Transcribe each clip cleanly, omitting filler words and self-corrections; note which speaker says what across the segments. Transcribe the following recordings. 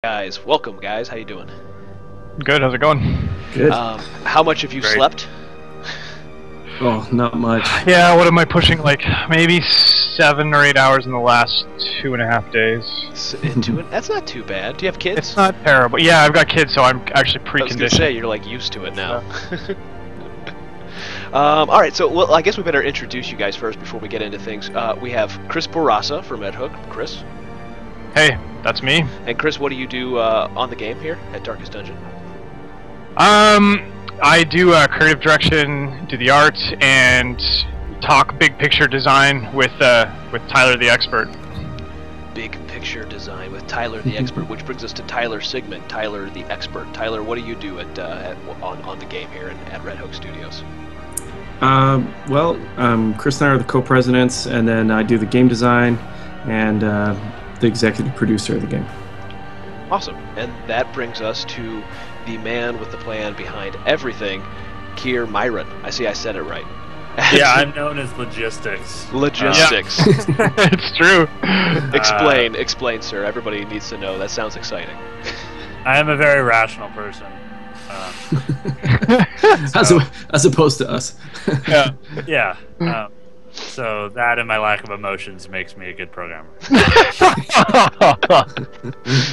Speaker 1: Guys, welcome guys. How you doing?
Speaker 2: Good, how's it going?
Speaker 3: Good.
Speaker 1: How much have you
Speaker 4: Great.
Speaker 1: slept?
Speaker 3: Oh, not much.
Speaker 2: Yeah, what am I pushing? Like, maybe 7 or 8 hours in the last 2.5 days.
Speaker 1: That's not too bad. Do you have kids?
Speaker 2: It's not terrible. Yeah, I've got kids, so I'm actually
Speaker 1: I was gonna
Speaker 2: preconditioned.
Speaker 1: say you're like used to it now. All right, so well, I guess we better introduce you guys first before we get into things. We have Chris Bourassa from MedHook. Chris.
Speaker 2: Hey, that's me.
Speaker 1: And Chris, what do you do on the game here at Darkest Dungeon?
Speaker 2: I do creative direction, do the art, and talk big picture design with Tyler the Expert.
Speaker 1: Big picture design with Tyler the Expert, which brings us to Tyler Sigmund, Tyler the Expert. Tyler, what do you do on the game here at Red Hook Studios?
Speaker 3: Chris and I are the co-presidents, and then I do the game design and the executive producer of the game.
Speaker 1: Awesome. And that brings us to the man with the plan behind everything, Keir Myron. I said it right.
Speaker 4: Yeah, I'm known as Logistics.
Speaker 1: Logistics.
Speaker 2: It's true.
Speaker 1: Explain, sir. Everybody needs to know. That sounds exciting.
Speaker 4: I am a very rational person.
Speaker 3: As opposed to us.
Speaker 4: Yeah. So that and my lack of emotions makes me a good programmer.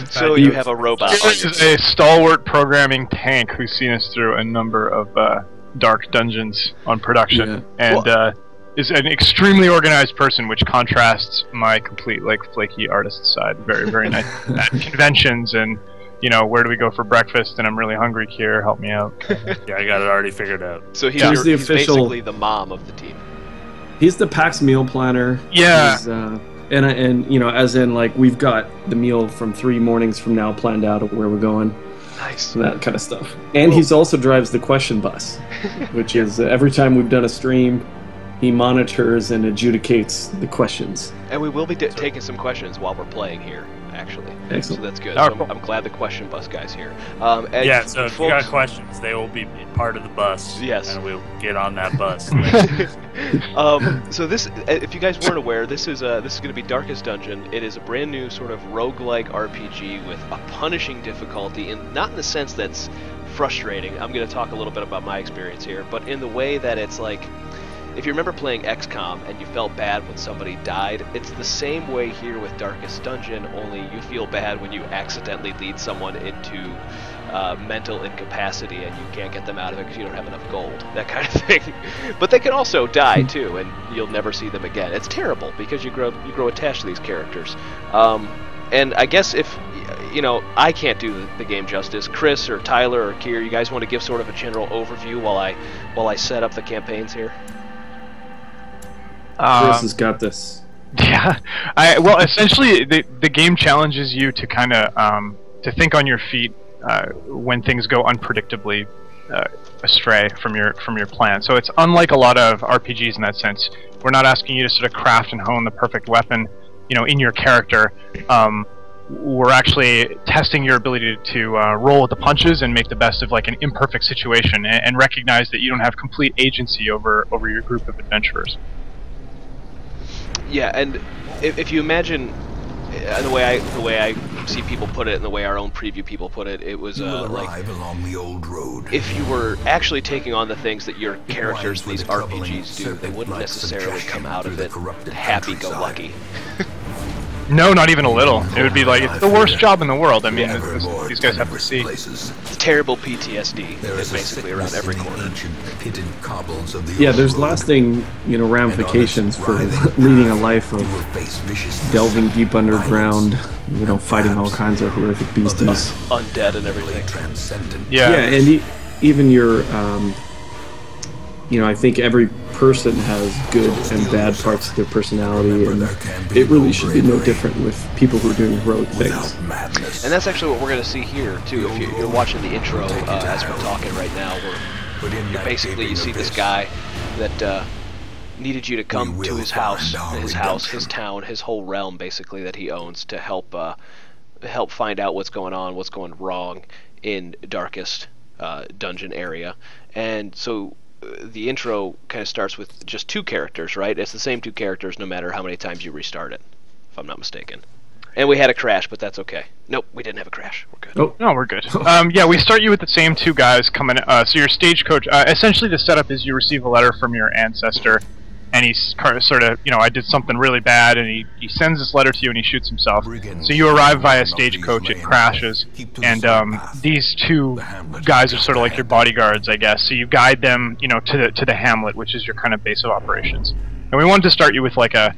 Speaker 1: So you have a robot.
Speaker 2: This is a stalwart programming tank who's seen us through a number of dark dungeons on production, and is an extremely organized person, which contrasts my complete flaky artist side. Very, very nice at conventions and. Where do we go for breakfast? And I'm really hungry, Kier. Help me out.
Speaker 4: Yeah, I got it already figured out.
Speaker 1: So he's
Speaker 3: official,
Speaker 1: basically the mom of the team.
Speaker 3: He's the PAX meal planner.
Speaker 2: Yeah.
Speaker 3: As in, we've got the meal from 3 mornings from now planned out of where we're going.
Speaker 1: Nice.
Speaker 3: And that kind of stuff. And he's also drives the question bus, which is every time we've done a stream, he monitors and adjudicates the questions.
Speaker 1: And we will be taking some questions while we're playing here, actually.
Speaker 3: Excellent.
Speaker 1: So that's good.
Speaker 2: Oh,
Speaker 1: So
Speaker 2: cool.
Speaker 1: I'm glad the question bus guy's here.
Speaker 4: Yeah, so if you got
Speaker 1: folks,
Speaker 4: questions, they will be part of the bus.
Speaker 1: Yes.
Speaker 4: And we'll get on that bus.
Speaker 1: so this, if you guys weren't aware, this is going to be Darkest Dungeon. It is a brand new sort of roguelike RPG with a punishing difficulty, and not in the sense that's frustrating. I'm going to talk a little bit about my experience here, but in the way that it's like, if you remember playing XCOM and you felt bad when somebody died, it's the same way here with Darkest Dungeon, only you feel bad when you accidentally lead someone into mental incapacity and you can't get them out of it because you don't have enough gold, that kind of thing. But they can also die too, and you'll never see them again. It's terrible because you grow attached to these characters. And I guess if I can't do the game justice, Chris or Tyler or Kier, you guys want to give sort of a general overview while I set up the campaigns here?
Speaker 3: Chris has got this.
Speaker 2: Yeah, essentially the game challenges you to kind of to think on your feet when things go unpredictably astray from your plan. So it's unlike a lot of RPGs in that sense. We're not asking you to sort of craft and hone the perfect weapon, in your character. We're actually testing your ability to roll with the punches and make the best of an imperfect situation, and recognize that you don't have complete agency over your group of adventurers.
Speaker 1: Yeah, and if you imagine the way I see people put it, and the way our own preview people put it, it was
Speaker 5: along the old road.
Speaker 1: If you were actually taking on the things that your characters in these RPGs do, they wouldn't necessarily come out of it happy-go-lucky.
Speaker 2: No, not even a little. It would be it's the worst job in the world. I mean, these guys have to see.
Speaker 1: It's terrible PTSD is basically around every corner.
Speaker 3: Yeah, there's lasting, ramifications for leading a life of delving deep underground, fighting all kinds of horrific beasties.
Speaker 1: Undead and everything.
Speaker 2: Yeah.
Speaker 3: Yeah, and even your, I think every person has good and bad parts of their personality, and it really should be no different with people who are doing heroic things.
Speaker 1: And that's actually what we're going to see here, too. If you're watching the intro as we're talking right now, you see this guy that needed you to come to his house, his town, his whole realm, basically, that he owns to help find out what's going on, what's going wrong in Darkest Dungeon area. And so the intro kind of starts with just 2 characters, right? It's the same 2 characters no matter how many times you restart it, if I'm not mistaken. And we had a crash, but that's okay. Nope, we didn't have a crash. We're good.
Speaker 2: Oh, no, we're good. Yeah, we start you with the same two guys coming. So your stagecoach. Essentially, the setup is you receive a letter from your ancestor, and he's sort of, I did something really bad, and he sends this letter to you, and he shoots himself. So you arrive via stagecoach. It crashes, and these two guys are sort of like your bodyguards, I guess. So you guide them, to the hamlet, which is your kind of base of operations. And we wanted to start you with like a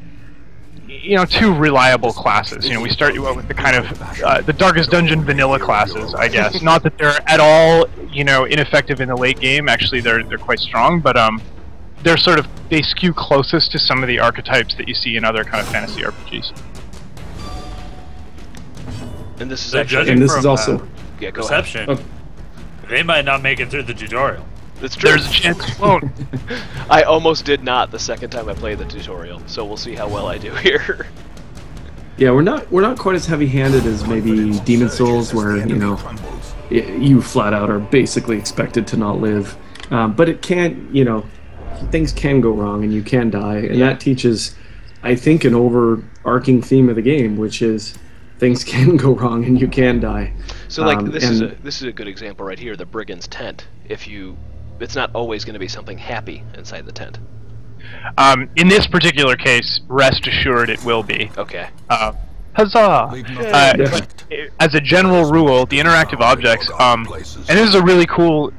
Speaker 2: two reliable classes. We start you out with the kind of the Darkest Dungeon vanilla classes, I guess. Not that they're at all, ineffective in the late game. Actually, they're quite strong, but they're they skew closest to some of the archetypes that you see in other kind of fantasy RPGs.
Speaker 1: And this is
Speaker 3: also
Speaker 1: yeah, go
Speaker 4: perception.
Speaker 3: ahead.
Speaker 4: They might not make it through the tutorial.
Speaker 1: That's true.
Speaker 2: There's a chance you won't.
Speaker 1: I almost did not the second time I played the tutorial, so we'll see how well I do here.
Speaker 3: Yeah, we're not quite as heavy-handed as maybe Demon Souls, where you flat out are basically expected to not live. But it can, things can go wrong and you can die, and that teaches, I think, an overarching theme of the game, which is things can go wrong and you can die.
Speaker 1: So, like, this is a good example right here. The Brigand's tent. It's not always going to be something happy inside the tent.
Speaker 2: In this particular case, rest assured it will be.
Speaker 1: Okay.
Speaker 2: Huzzah! As a general rule, the interactive objects, and this is a really cool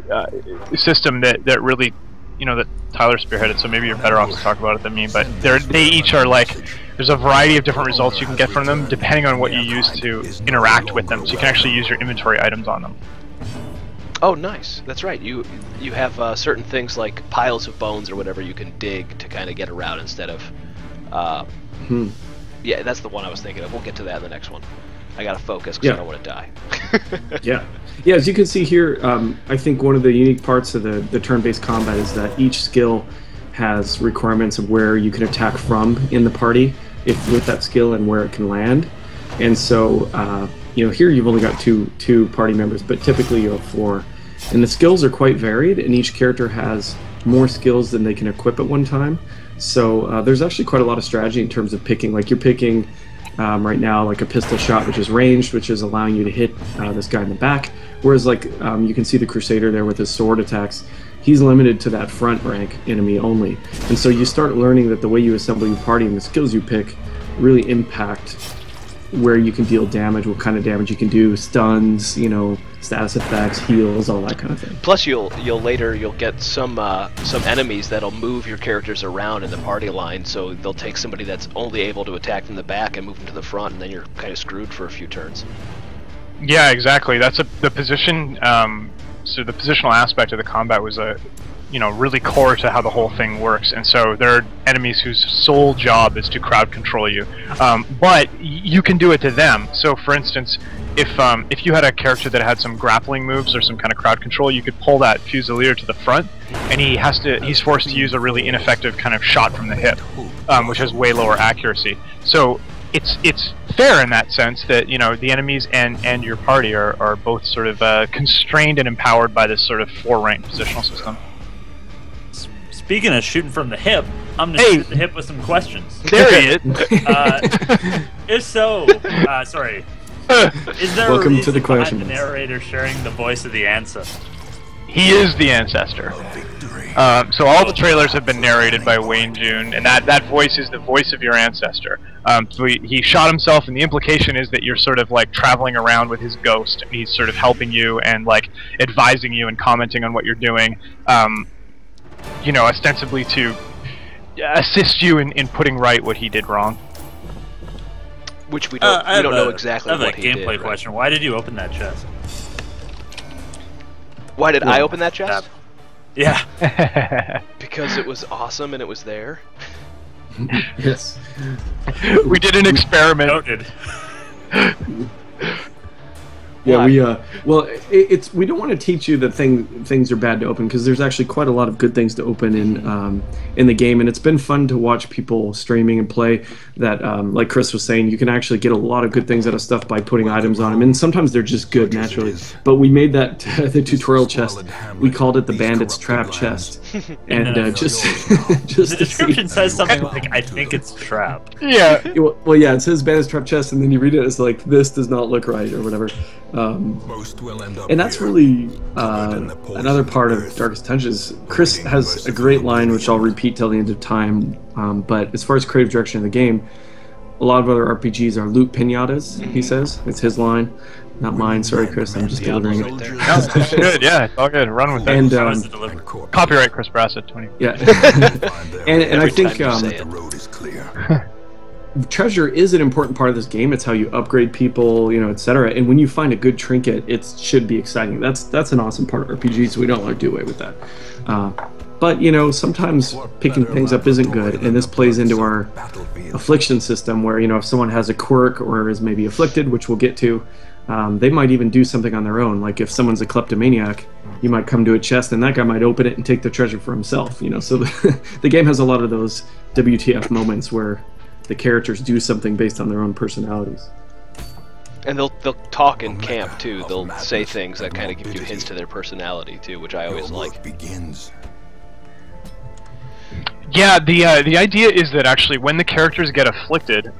Speaker 2: system that really, that Tyler spearheaded, so maybe you're better off to talk about it than me, but they each are like, there's a variety of different results you can get from them depending on what you use to interact with them, so you can actually use your inventory items on them.
Speaker 1: Oh, nice. That's right. You have certain things like piles of bones or whatever you can dig to kind of get around instead of... Yeah, that's the one I was thinking of. We'll get to that in the next one. I gotta focus because I don't want to die.
Speaker 3: Yeah, as you can see here, I think one of the unique parts of the turn-based combat is that each skill has requirements of where you can attack from in the party with that skill and where it can land. And so, here you've only got two party members, but typically you have 4. And the skills are quite varied, and each character has more skills than they can equip at one time. So there's actually quite a lot of strategy in terms of picking. Like, you're picking right now like a pistol shot, which is ranged, which is allowing you to hit this guy in the back. Whereas like you can see the Crusader there with his sword attacks. He's limited to that front rank enemy only. And so you start learning that the way you assemble your party and the skills you pick really impact where you can deal damage, what kind of damage you can do, stuns, status effects, heals, all that kind of thing.
Speaker 1: Plus, you'll get some enemies that'll move your characters around in the party line, so they'll take somebody that's only able to attack from the back and move them to the front, and then you're kind of screwed for a few turns.
Speaker 2: Yeah, exactly. That's the position. So the positional aspect of the combat was really core to how the whole thing works, and so there are enemies whose sole job is to crowd control you, but you can do it to them. So for instance, if you had a character that had some grappling moves or some kind of crowd control, you could pull that Fusilier to the front, and he's forced to use a really ineffective kind of shot from the hip, which has way lower accuracy. So it's fair in that sense that the enemies and your party are both sort of constrained and empowered by this sort of 4-rank positional system.
Speaker 4: Speaking of shooting from the hip, I'm gonna shoot the hip with some questions.
Speaker 2: There he is.
Speaker 4: If so, sorry. Is there
Speaker 3: Welcome
Speaker 4: a reason
Speaker 3: to the
Speaker 4: behind
Speaker 3: questions.
Speaker 4: the narrator sharing the voice of the ancestor?
Speaker 2: He is the ancestor. So all the trailers have been narrated by Wayne June, and that voice is the voice of your ancestor. So he shot himself, and the implication is that you're sort of like traveling around with his ghost, and he's sort of helping you and like advising you and commenting on what you're doing. Ostensibly to assist you in putting right what he did wrong.
Speaker 1: Which we don't know exactly what he did.
Speaker 4: I have a gameplay question. Why did you open that chest?
Speaker 1: Why did I open that chest?
Speaker 4: Yeah.
Speaker 1: Because it was awesome and it was there.
Speaker 3: Yes.
Speaker 2: We did an experiment.
Speaker 4: Noted.
Speaker 3: Yeah,
Speaker 1: Why?
Speaker 3: well, it's we don't want to teach you that things are bad to open, because there's actually quite a lot of good things to open in the game, and it's been fun to watch people streaming and play that. Like Chris was saying, you can actually get a lot of good things out of stuff by putting items on them, and sometimes they're just good naturally. But we made that the tutorial chest. We called it the Bandit's Trap Chest, and just
Speaker 4: The
Speaker 3: to
Speaker 4: description
Speaker 3: see.
Speaker 4: says something like, "I think it's trap."
Speaker 2: Yeah.
Speaker 3: Well, yeah, it says Bandit's Trap Chest, and then you read it, it's like, this does not look right, or whatever.
Speaker 5: Most will end up
Speaker 3: And that's
Speaker 5: here.
Speaker 3: really another part of Darkest Dungeons. Chris has a great line, which I'll repeat till the end of time. But as far as creative direction of the game, a lot of other RPGs are loot pinatas, he says. It's his line, not mine. Sorry, Chris, I'm just delivering it.
Speaker 1: Right there.
Speaker 2: No, it's good. Yeah, it's all good. Run with it.
Speaker 3: And
Speaker 4: That was the delivery.
Speaker 2: Copyright Chris Brassett 20.
Speaker 3: yeah, and I
Speaker 1: Every
Speaker 3: think
Speaker 1: time you say
Speaker 5: The
Speaker 1: it.
Speaker 5: road is clear.
Speaker 3: treasure is an important part of this game. It's how you upgrade people, etc. And when you find a good trinket, it should be exciting. That's an awesome part of RPGs. We don't want to do away with that. But sometimes picking things up isn't good, and this plays into our affliction system, where if someone has a quirk or is maybe afflicted, which we'll get to, they might even do something on their own. Like if someone's a kleptomaniac, you might come to a chest and that guy might open it and take the treasure for himself. So the game has a lot of those WTF moments where the characters do something based on their own personalities.
Speaker 1: And they'll talk in camp too. They'll say things that kind of give you hints to their personality too, which I
Speaker 5: Your
Speaker 1: always
Speaker 5: work
Speaker 1: like.
Speaker 5: begins.
Speaker 2: Yeah, the idea is that actually when the characters get afflicted,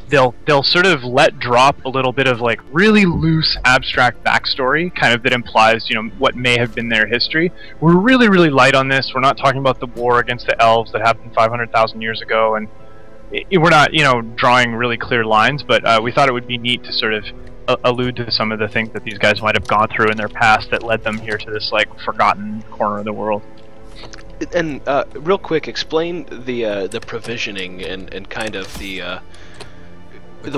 Speaker 2: they'll sort of let drop a little bit of like really loose abstract backstory, kind of that implies what may have been their history. We're really light on this. We're not talking about the war against the elves that happened 500,000 years ago, and we're not drawing really clear lines. But we thought it would be neat to sort of allude to some of the things that these guys might have gone through in their past that led them here to this like forgotten corner of the world.
Speaker 1: And real quick, explain the provisioning and kind of the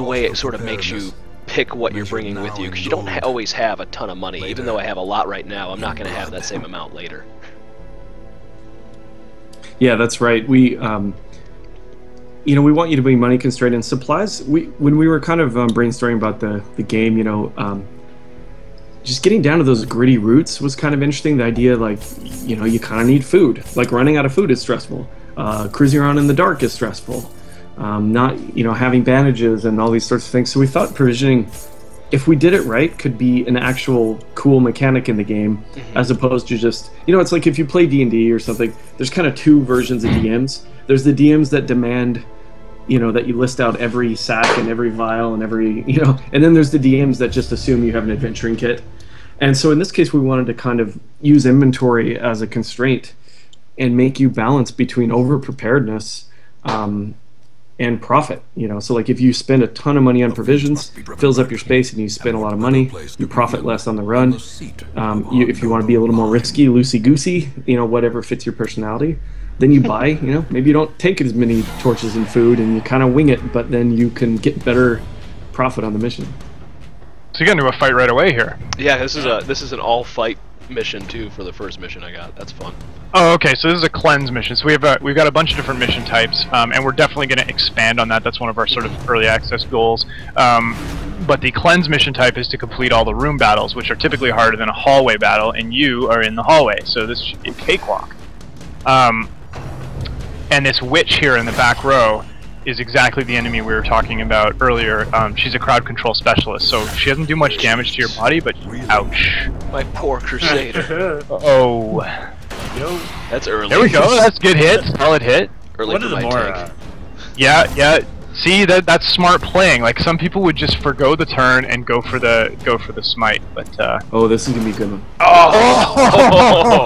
Speaker 1: way it sort of makes you pick what you're bringing with you, because you don't always have a ton of money. Even though I have a lot right now, I'm not going to have that same amount later.
Speaker 3: Yeah, that's right. We want you to be money constrained, and supplies. When we were kind of brainstorming about the game, just getting down to those gritty roots was kind of interesting. The idea, like, you kind of need food. Like running out of food is stressful. Cruising around in the dark is stressful. Not having bandages and all these sorts of things. So we thought provisioning, if we did it right, could be an actual cool mechanic in the game, as opposed to just it's like if you play D&D or something. There's kind of two versions of DMs. There's the DMs that demand that you list out every sack and every vial and every and then there's the DMs that just assume you have an adventuring kit. And so in this case, we wanted to kind of use inventory as a constraint and make you balance between over preparedness and profit. So like if you spend a ton of money on provisions, fills up your space, and you spend a lot of money, you profit less on the run. If you want to be a little more risky, loosey-goosey, whatever fits your personality, then you buy, maybe you don't take as many torches and food and you kind of wing it, but then you can get better profit on the mission.
Speaker 2: So you got into a fight right away here.
Speaker 1: Yeah, this is an all-fight mission too for the first mission I got. That's fun.
Speaker 2: Oh, okay. So this is a cleanse mission. So we've got a bunch of different mission types, and we're definitely going to expand on that. That's one of our sort of early access goals. But the cleanse mission type is to complete all the room battles, which are typically harder than a hallway battle, and you are in the hallway, so this should be a cakewalk. And this witch here in the back row is exactly the enemy we were talking about earlier. She's a crowd control specialist, so she doesn't do much damage to your body, but ouch.
Speaker 1: My poor crusader.
Speaker 2: Oh.
Speaker 1: That's early.
Speaker 2: There we go. That's a good hit. Solid hit.
Speaker 1: Early
Speaker 4: One
Speaker 1: for
Speaker 4: of the
Speaker 1: my
Speaker 4: more
Speaker 1: tank.
Speaker 2: Yeah. See, that's smart playing. Like some people would just forgo the turn and go for the smite, but
Speaker 3: Oh, this is gonna be a good one.
Speaker 2: Oh!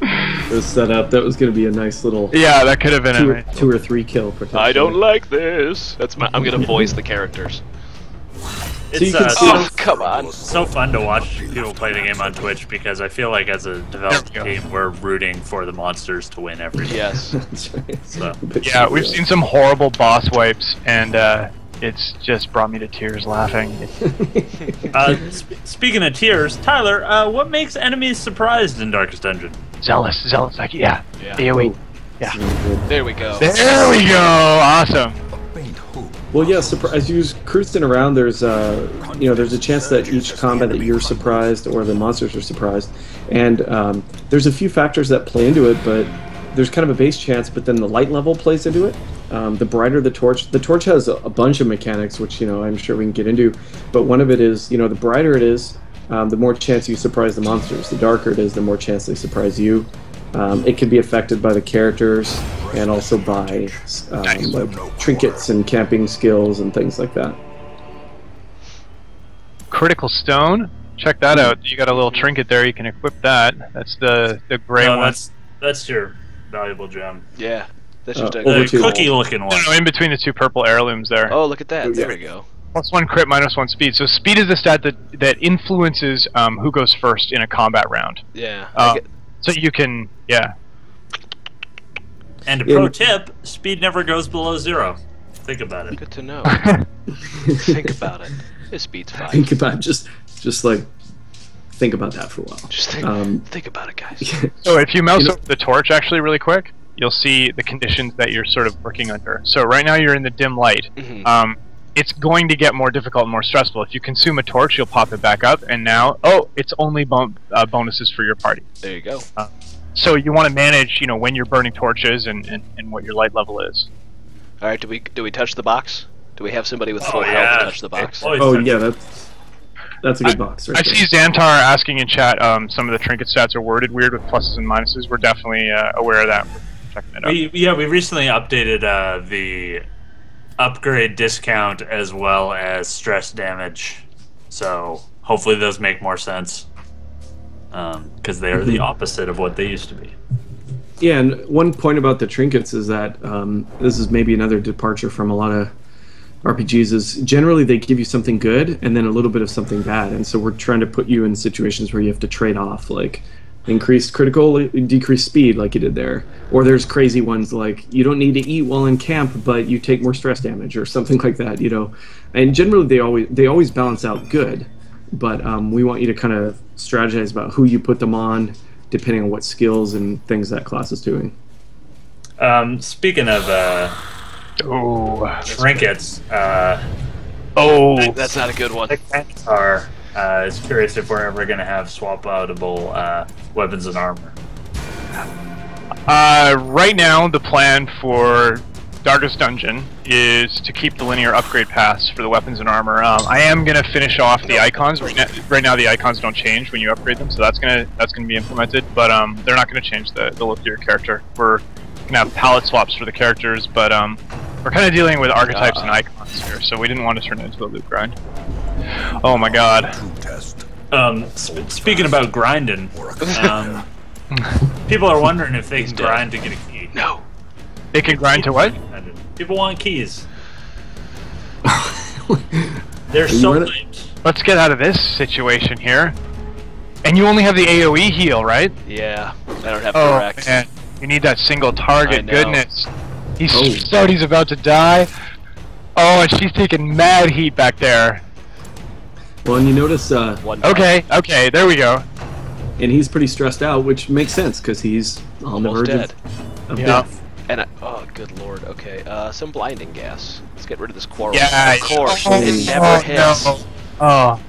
Speaker 3: It was set up. That was gonna be a nice little
Speaker 2: Yeah, that could have been a nice.
Speaker 3: two or three kill potentially.
Speaker 1: I don't like this. I'm gonna voice the characters.
Speaker 3: So you
Speaker 4: It's
Speaker 3: can see-
Speaker 1: Oh, come on.
Speaker 4: so fun to watch people play the game on Twitch, because I feel like as a developed
Speaker 2: There we go.
Speaker 4: team, we're rooting for the monsters to win every game.
Speaker 1: Yes.
Speaker 3: That's right.
Speaker 4: So,
Speaker 2: Yeah, we've seen some horrible boss wipes, and it's just brought me to tears laughing.
Speaker 4: speaking of tears, Tyler, what makes enemies surprised in Darkest Dungeon?
Speaker 2: Zealous, like
Speaker 1: Yeah.
Speaker 2: AoE.
Speaker 3: It's really good.
Speaker 1: There we go.
Speaker 2: There we go. Awesome.
Speaker 5: A faint hope
Speaker 3: Well, yeah. As you're cruising around, there's there's a chance that each combat that you're surprised or the monsters are surprised, and there's a few factors that play into it. But there's kind of a base chance, but then the light level plays into it. The brighter the torch has a bunch of mechanics, which I'm sure we can get into. But one of it is, the brighter it is, the more chance you surprise the monsters. The darker it is, the more chance they surprise you. It can be affected by the characters and also by like trinkets and camping skills and things like that.
Speaker 2: Critical stone. Check that out. You got a little trinket there. You can equip that. That's the gray one.
Speaker 4: That's your valuable gem.
Speaker 1: Yeah, that's just a
Speaker 4: cookie-looking one.
Speaker 2: No, in between the two purple heirlooms there.
Speaker 1: Oh, look at that! There we go.
Speaker 2: +1 crit, -1 speed. So speed is the stat that influences who goes first in a combat round.
Speaker 1: Yeah.
Speaker 2: So you can, yeah.
Speaker 4: And a pro tip: speed never goes below 0. Think about it.
Speaker 1: Good to know. Think about it. His speed's 5.
Speaker 3: Think about it. Just like think about that for a while.
Speaker 1: Just think about it, guys.
Speaker 2: So if you mouse over the torch actually really quick, you'll see the conditions that you're sort of working under. So right now you're in the dim light.
Speaker 1: Mm-hmm.
Speaker 2: It's going to get more difficult and more stressful. If you consume a torch, you'll pop it back up, and now, it's only bonuses for your party.
Speaker 1: There you go.
Speaker 2: So you want to manage, when you're burning torches and what your light level is.
Speaker 1: All right, do we touch the box? Do we have somebody with full health touch the box?
Speaker 3: Yeah, that's a good box. Right
Speaker 2: I see Xantar asking in chat. Some of the trinket stats are worded weird with pluses and minuses. We're definitely aware of that. We're checking it out.
Speaker 4: We recently updated the upgrade discount as well as stress damage, so hopefully those make more sense because they are the opposite of what they used to be.
Speaker 3: Yeah, and one point about the trinkets is that this is maybe another departure from a lot of RPGs, is generally they give you something good and then a little bit of something bad, and so we're trying to put you in situations where you have to trade off, like increased critical, decreased speed, like you did there. Or there's crazy ones like you don't need to eat while in camp, but you take more stress damage or something like that, And generally they always balance out good, but we want you to kind of strategize about who you put them on, depending on what skills and things that class is doing.
Speaker 4: Speaking of trinkets,
Speaker 1: that's not a good one.
Speaker 4: Is curious if we're ever going to have swap-outable weapons and armor.
Speaker 2: Right now, the plan for Darkest Dungeon is to keep the linear upgrade paths for the weapons and armor. I am going to finish off the icons. Right now, the icons don't change when you upgrade them, so that's gonna be implemented. But they're not going to change the look of your character. We're going to have palette swaps for the characters, but we're kind of dealing with archetypes and icons here, so we didn't want to turn it into a loot grind. Oh my god.
Speaker 4: Speaking about grinding, people are wondering if they can grind to get a key.
Speaker 1: No.
Speaker 2: They can grind to what?
Speaker 4: People want keys. They're so late.
Speaker 2: Let's get out of this situation here. And you only have the AoE heal, right?
Speaker 1: Yeah, I don't have direct.
Speaker 2: Man. You need that single target. Goodness. He's about to die. Oh, and she's taking mad heat back there.
Speaker 3: Well, and you notice...
Speaker 2: Okay, there we go.
Speaker 3: And he's pretty stressed out, which makes sense, because he's on the verge of death.
Speaker 1: And oh, good lord, okay. Some blinding gas. Let's get rid of this quarrel.
Speaker 2: Yeah,
Speaker 1: of course, it never hits.
Speaker 2: No. Oh.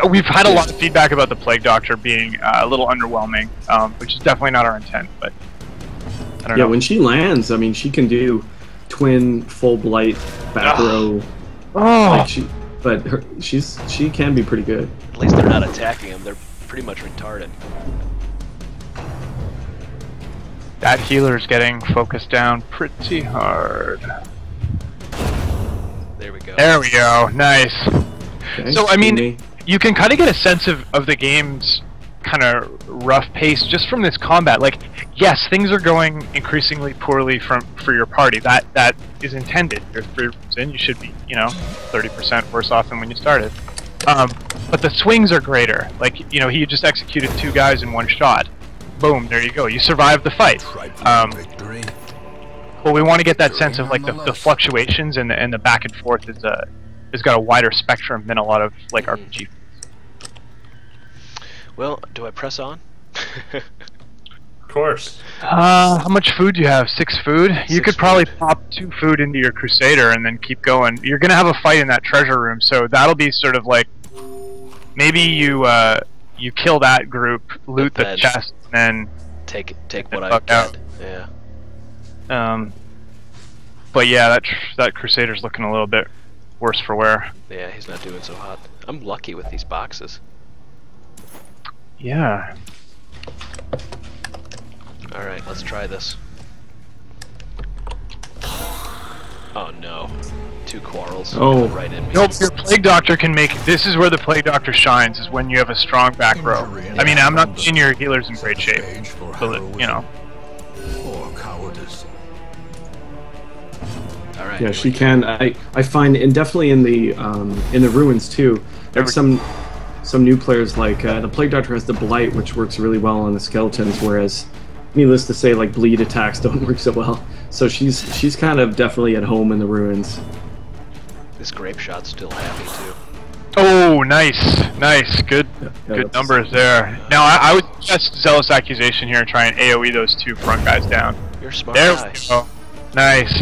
Speaker 2: We've had a lot of feedback about the Plague Doctor being a little underwhelming, which is definitely not our intent, but I don't know.
Speaker 3: Yeah, when she lands, I mean, she can do twin, full blight, back row.
Speaker 2: Oh.
Speaker 3: Like she can be pretty good.
Speaker 1: At least they're not attacking him. They're pretty much retarded.
Speaker 2: That healer's getting focused down pretty hard.
Speaker 1: There we go.
Speaker 2: There we go. Nice.
Speaker 3: Okay.
Speaker 2: So, I mean, you can kind of get a sense of the game's kind of rough pace just from this combat. Like, yes, things are going increasingly poorly for your party. That is intended. You're 3 rooms in, you should be, 30% worse off than when you started. But the swings are greater. Like, he just executed 2 guys in 1 shot. Boom, there you go. You survived the fight. Well, we want to get that sense of like the fluctuations and the back and forth has got a wider spectrum than a lot of like RPG.
Speaker 1: Well, do I press on?
Speaker 4: course.
Speaker 2: How much food do you have? 6 food? You could probably pop 2 food into your Crusader and then keep going. You're gonna have a fight in that treasure room, so that'll be sort of like maybe you kill that group, loot the chest, and then
Speaker 1: take what I get. Yeah.
Speaker 2: But yeah, that Crusader's looking a little bit worse for wear.
Speaker 1: Yeah, he's not doing so hot. I'm lucky with these boxes.
Speaker 2: Yeah.
Speaker 1: Alright, let's try this. Oh no. 2 quarrels.
Speaker 3: Oh.
Speaker 1: Right in me.
Speaker 2: Nope, your Plague Doctor can make... This is where the Plague Doctor shines, is when you have a strong back row. I mean, I'm not saying your healer's in great shape, but, you know.
Speaker 5: Or cowardice.
Speaker 1: Alright.
Speaker 3: Yeah, she can. I find, and definitely in the ruins too. Like some new players, like the Plague Doctor has the Blight, which works really well on the skeletons, whereas, needless to say, like bleed attacks don't work so well. So she's kind of definitely at home in the ruins.
Speaker 1: This grape shot's still happy too.
Speaker 2: Oh, nice, good numbers there. Now I would suggest Zealous Accusation here and try and AoE those 2 front guys down.
Speaker 1: You're a smart
Speaker 2: There
Speaker 1: guy.
Speaker 2: we go. Nice.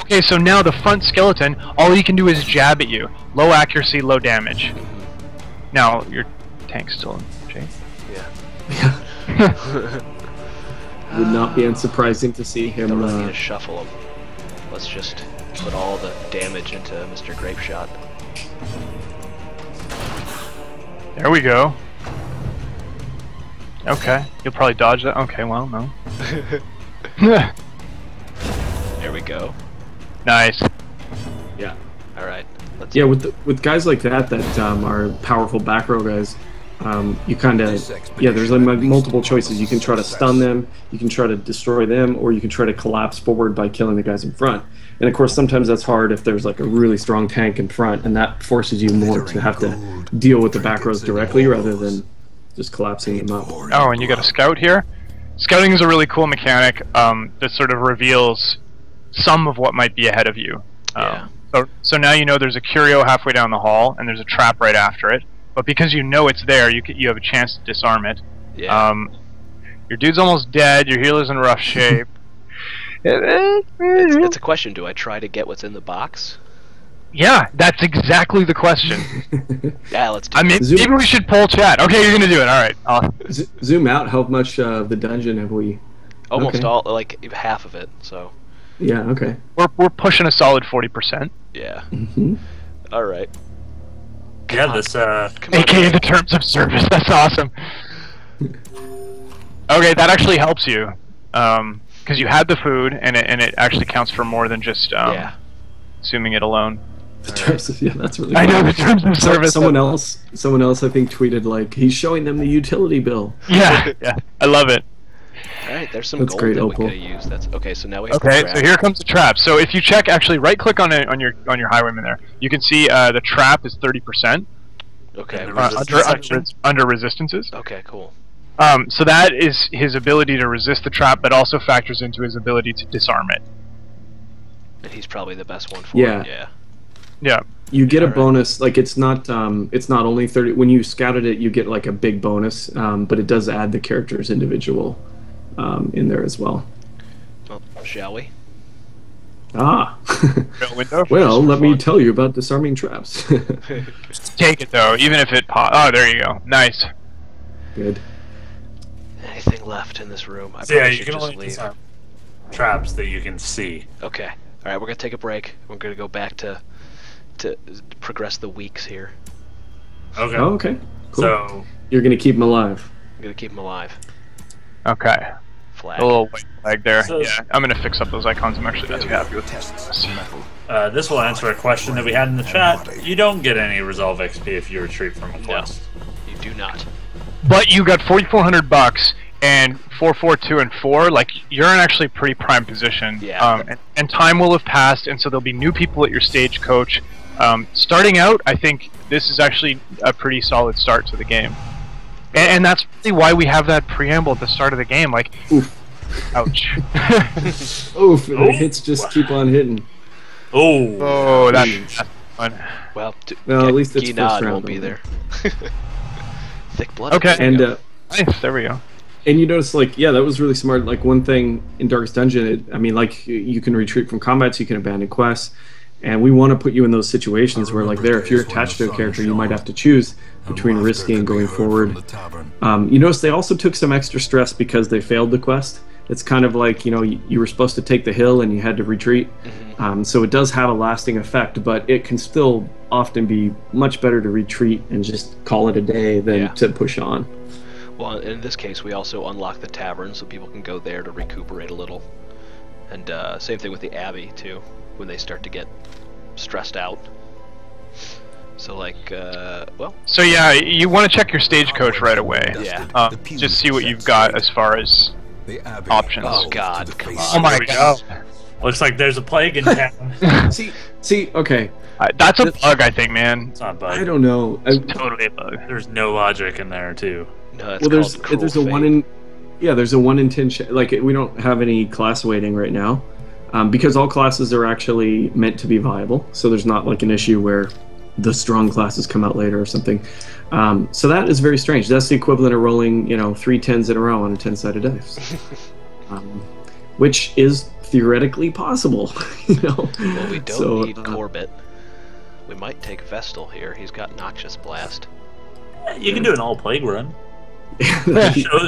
Speaker 2: Okay, so now the front skeleton, all he can do is jab at you. Low accuracy, low damage. Now your tank's still in shape.
Speaker 1: Yeah.
Speaker 3: Would not be unsurprising to see him.
Speaker 1: Don't really need to shuffle him. Let's just put all the damage into Mr. Grape Shot.
Speaker 2: There we go. Okay, you'll probably dodge that. Okay, well, no.
Speaker 1: There we go.
Speaker 2: Nice.
Speaker 3: Yeah.
Speaker 1: Alright.
Speaker 3: Yeah, with guys like that are powerful back row guys, you kind of there's like multiple choices. You can try to stun them, you can try to destroy them, or you can try to collapse forward by killing the guys in front. And of course, sometimes that's hard if there's like a really strong tank in front, and that forces you more to have to deal with the back rows directly rather than just collapsing them up.
Speaker 2: Oh, and you got a scout here. Scouting is a really cool mechanic that sort of reveals some of what might be ahead of you.
Speaker 1: Yeah.
Speaker 2: So now you know there's a curio halfway down the hall, and there's a trap right after it. But because you know it's there, you have a chance to disarm it.
Speaker 1: Yeah.
Speaker 2: Your dude's almost dead. Your healer's in rough shape.
Speaker 1: It's a question. Do I try to get what's in the box?
Speaker 2: Yeah, that's exactly the question.
Speaker 1: Yeah, let's do
Speaker 2: I mean, maybe we should poll chat. Okay, you're gonna do it. All right.
Speaker 3: Zoom out. How much of the dungeon have we?
Speaker 1: Almost all, like half of it. So.
Speaker 3: Yeah. Okay.
Speaker 2: We're pushing a solid 40%.
Speaker 1: Yeah.
Speaker 3: Mm-hmm.
Speaker 1: All right.
Speaker 4: Yeah, this
Speaker 2: AKA the terms of service. That's awesome. Okay, that actually helps you, because you had the food, and it actually counts for more than just assuming it alone.
Speaker 3: The terms of, that's really.
Speaker 2: I know the terms of service.
Speaker 3: Someone else, I think, tweeted like he's showing them the utility bill.
Speaker 2: Yeah, I love it.
Speaker 1: All right, there's some
Speaker 3: That's
Speaker 1: gold
Speaker 3: great,
Speaker 1: that we
Speaker 3: Opal.
Speaker 1: could have used. That's okay. So now we have.
Speaker 2: Okay,
Speaker 1: the trap.
Speaker 2: so here comes the trap. So if you check, actually, right-click on your highwayman there, you can see the trap is 30%.
Speaker 1: Okay.
Speaker 2: Under resistances.
Speaker 1: Okay, cool.
Speaker 2: So that is his ability to resist the trap, but also factors into his ability to disarm it.
Speaker 1: And he's probably the best one for
Speaker 3: Yeah.
Speaker 1: it. Yeah.
Speaker 2: Yeah.
Speaker 3: You get a bonus, like it's not only 30. When you scouted it, you get like a big bonus, but it does add the character's individual in there as well.
Speaker 1: Well, shall we?
Speaker 3: Ah.
Speaker 2: Window.
Speaker 3: Well, let me tell you about disarming traps.
Speaker 2: Take it though, even if it oh, there you go. Nice.
Speaker 3: Good.
Speaker 1: Anything left in this room? I
Speaker 4: So yeah,
Speaker 1: probably
Speaker 4: you
Speaker 1: should
Speaker 4: can
Speaker 1: just
Speaker 4: only
Speaker 1: leave.
Speaker 4: disarm traps that you can see.
Speaker 1: Okay. All right, we're gonna take a break. We're gonna go back to progress the weeks here.
Speaker 4: Okay.
Speaker 3: Oh, okay. Cool.
Speaker 4: So
Speaker 3: You're gonna keep them alive.
Speaker 1: I'm gonna keep him alive.
Speaker 2: Okay.
Speaker 1: Flag.
Speaker 2: A little white flag there.
Speaker 4: So-
Speaker 2: Yeah, I'm gonna fix up those icons. I'm actually not too happy with
Speaker 5: Tests metal.
Speaker 4: this will answer a question that we had in the chat. You don't get any resolve XP if you retreat from a quest.
Speaker 1: You do not.
Speaker 2: But you got 4,400 bucks and 4, 4, 2, and 4. Like you're in actually a pretty prime position.
Speaker 1: Yeah.
Speaker 2: And time will have passed, and so there'll be new people at your stagecoach. Starting out, I think this is actually a pretty solid start to the game. And that's really why we have that preamble at the start of the game. Like,
Speaker 3: Oof.
Speaker 2: ouch.
Speaker 3: Oof. The hits just keep on hitting.
Speaker 4: Oh.
Speaker 2: That's fun.
Speaker 1: Well,
Speaker 3: Well, at least it's first
Speaker 1: Ginad
Speaker 3: round,
Speaker 1: won't be
Speaker 3: though.
Speaker 1: there. Thick blood.
Speaker 2: Okay.
Speaker 3: And
Speaker 2: Nice. There we go.
Speaker 3: And you notice, like, yeah, that was really smart. Like, one thing in Darkest Dungeon, I mean, like, you can retreat from combat, so you can abandon quests, and we want to put you in those situations where, like, if you're attached to a character, you might have to choose between risky and going forward. You notice they also took some extra stress because they failed the quest. It's kind of like, you were supposed to take the hill and you had to retreat. So it does have a lasting effect, but it can still often be much better to retreat and just call it a day than to push on.
Speaker 1: Well, in this case, we also unlock the tavern so people can go there to recuperate a little. And same thing with the Abbey, too, when they start to get stressed out. So, like, well...
Speaker 2: So, yeah, you want to check your stagecoach right away.
Speaker 1: Yeah.
Speaker 2: Just see what you've got as far as options.
Speaker 1: Oh, God, come on.
Speaker 2: Oh, my God.
Speaker 4: Looks like there's a plague in town.
Speaker 3: See, okay.
Speaker 2: That's a bug, I think, man.
Speaker 4: It's not a bug.
Speaker 3: I don't know.
Speaker 2: It's totally a bug.
Speaker 4: There's no logic in there, too.
Speaker 1: No, it's
Speaker 3: there's a 1 in... Yeah, there's a 1 in 10... Like, we don't have any class weighting right now. Because all classes are actually meant to be viable. So there's not, like, an issue where the strong classes come out later or something. So that is very strange. That's the equivalent of rolling, 3 10s in a row on a 10-sided dice. Which is theoretically possible,
Speaker 1: Well, we don't need Corbett. We might take Vestal here. He's got Noxious Blast.
Speaker 4: You can do an all plague run.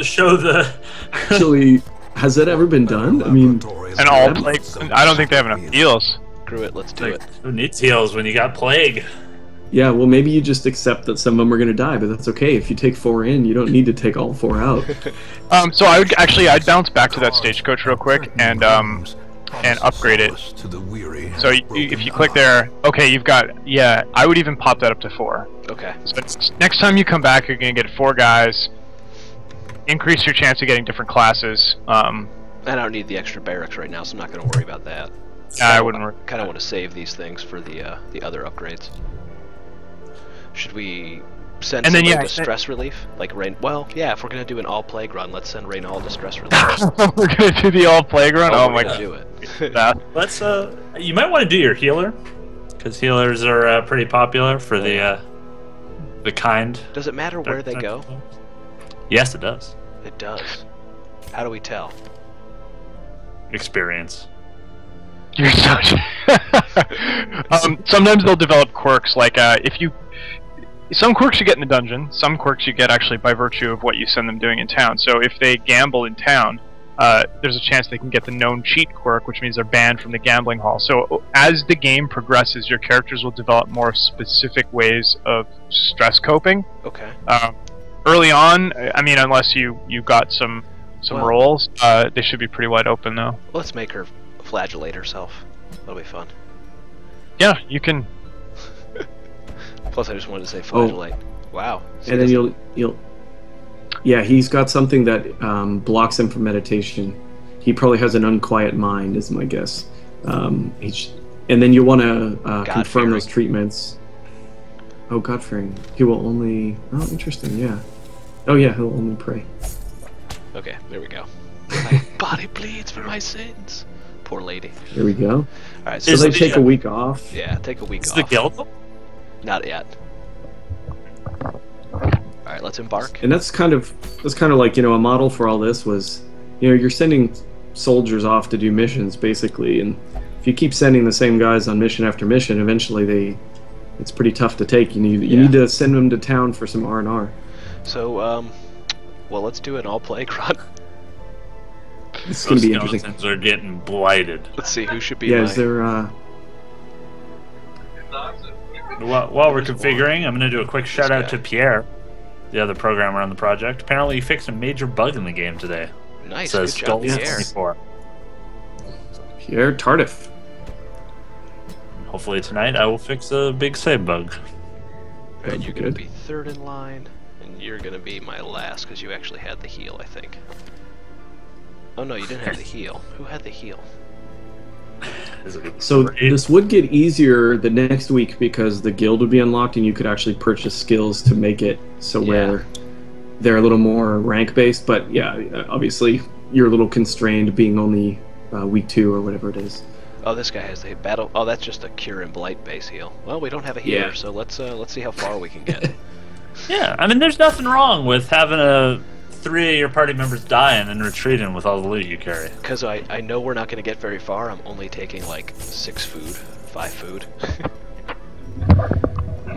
Speaker 4: show the...
Speaker 3: Actually, has that ever been done? I mean...
Speaker 2: An all plague... I don't think they have enough heals.
Speaker 1: Screw it, let's do it.
Speaker 4: Who needs heals when you got plague?
Speaker 3: Yeah, well, maybe you just accept that some of them are going to die, but that's okay. If you take 4 in, you don't need to take all 4 out.
Speaker 2: So I'd bounce back to that stagecoach real quick and upgrade it. So if you click there, okay, you've got, I would even pop that up to 4.
Speaker 1: Okay.
Speaker 2: So next time you come back, you're going to get 4 guys, increase your chance of getting different classes.
Speaker 1: I don't need the extra barracks right now, so I'm not going to worry about that.
Speaker 2: I wouldn't worry.
Speaker 1: Kind of want to save these things for the other upgrades. Should we send somebody to stress relief? Like Rain? Well, yeah, if we're going to do an all plague run, let's send Raynald to stress relief.
Speaker 2: We're going to do the all plague run? Oh my God.
Speaker 1: Do it.
Speaker 4: Let's, you might want to do your healer, because healers are pretty popular for the kind.
Speaker 1: Does it matter where they go?
Speaker 4: Yes, it does.
Speaker 1: It does. How do we tell?
Speaker 4: Experience.
Speaker 2: You're such... sometimes they'll develop quirks, like some quirks you get in the dungeon, some quirks you get actually by virtue of what you send them doing in town. So if they gamble in town, there's a chance they can get the known cheat quirk, which means they're banned from the gambling hall. So as the game progresses, your characters will develop more specific ways of stress coping.
Speaker 1: Okay.
Speaker 2: Early on, I mean, unless you got some rolls, they should be pretty wide open though.
Speaker 1: Let's make her flagellate herself. That'll be fun.
Speaker 2: Yeah, you can.
Speaker 1: Plus, I just wanted to say flagellate. Wow.
Speaker 3: So and then you'll. Yeah, he's got something that blocks him from meditation. He probably has an unquiet mind, is my guess. And then you want to confirm those treatments. Oh, God-fearing. He will only... Oh, interesting, yeah. Oh, yeah, he'll only pray.
Speaker 1: Okay, there we go. My body bleeds for my sins. Poor lady.
Speaker 3: There we go.
Speaker 1: Alright,
Speaker 3: so they take a week off.
Speaker 1: Yeah, take a week off.
Speaker 4: Is the guild?
Speaker 1: Not yet. Alright, let's embark.
Speaker 3: And that's kind of like, a model for all this was, you're sending soldiers off to do missions, basically, and if you keep sending the same guys on mission after mission, eventually it's pretty tough to take. You need to send them to town for some R&R.
Speaker 1: So, well, let's do an all plague run.
Speaker 3: It's going to be interesting.
Speaker 4: Those are getting blighted.
Speaker 1: Let's see who should be.
Speaker 3: Yeah, is there?
Speaker 4: While we're configuring, I'm going to do a quick shout out to Pierre, the other programmer on the project. Apparently, he fixed a major bug in the game today.
Speaker 1: Nice.
Speaker 4: It says
Speaker 1: good job,
Speaker 4: Pierre.
Speaker 3: Pierre Tardif.
Speaker 4: Hopefully tonight I will fix a big save bug.
Speaker 1: Alright, you're going to be third in line, and you're going to be my last because you actually had the heal, I think. Oh no, you didn't have the heal. Who had the heal?
Speaker 3: So this would get easier the next week because the guild would be unlocked and you could actually purchase skills to make it so where they're a little more rank based. But yeah, obviously you're a little constrained being only week 2 or whatever it is.
Speaker 1: Oh, this guy has the battle. Oh, that's just a cure and blight base heal. Well, we don't have a healer, so let's see how far we can get.
Speaker 4: Yeah, I mean, there's nothing wrong with having a 3 of your party members die and then retreating with all the loot you carry?
Speaker 1: Because I know we're not going to get very far. I'm only taking like 6 food, 5 food.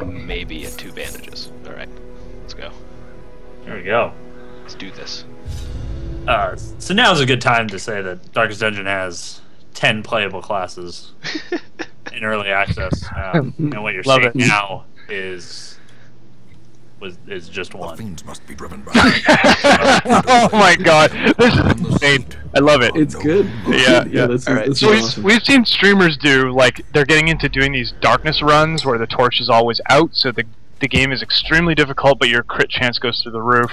Speaker 1: Maybe 2 bandages. Alright, let's go.
Speaker 4: There we go.
Speaker 1: Let's do this.
Speaker 4: So now's a good time to say that Darkest Dungeon has 10 playable classes in early access. And what you're
Speaker 2: Love
Speaker 4: seeing
Speaker 2: it.
Speaker 4: now is just one.
Speaker 5: Fiends must be driven by.
Speaker 2: Oh my god, this is insane. I love it.
Speaker 3: It's good.
Speaker 2: Yeah.
Speaker 3: That's,
Speaker 1: All right,
Speaker 3: that's
Speaker 2: So
Speaker 3: awesome.
Speaker 2: we've seen streamers do, like, they're getting into doing these darkness runs where the torch is always out, so the game is extremely difficult, but your crit chance goes through the roof.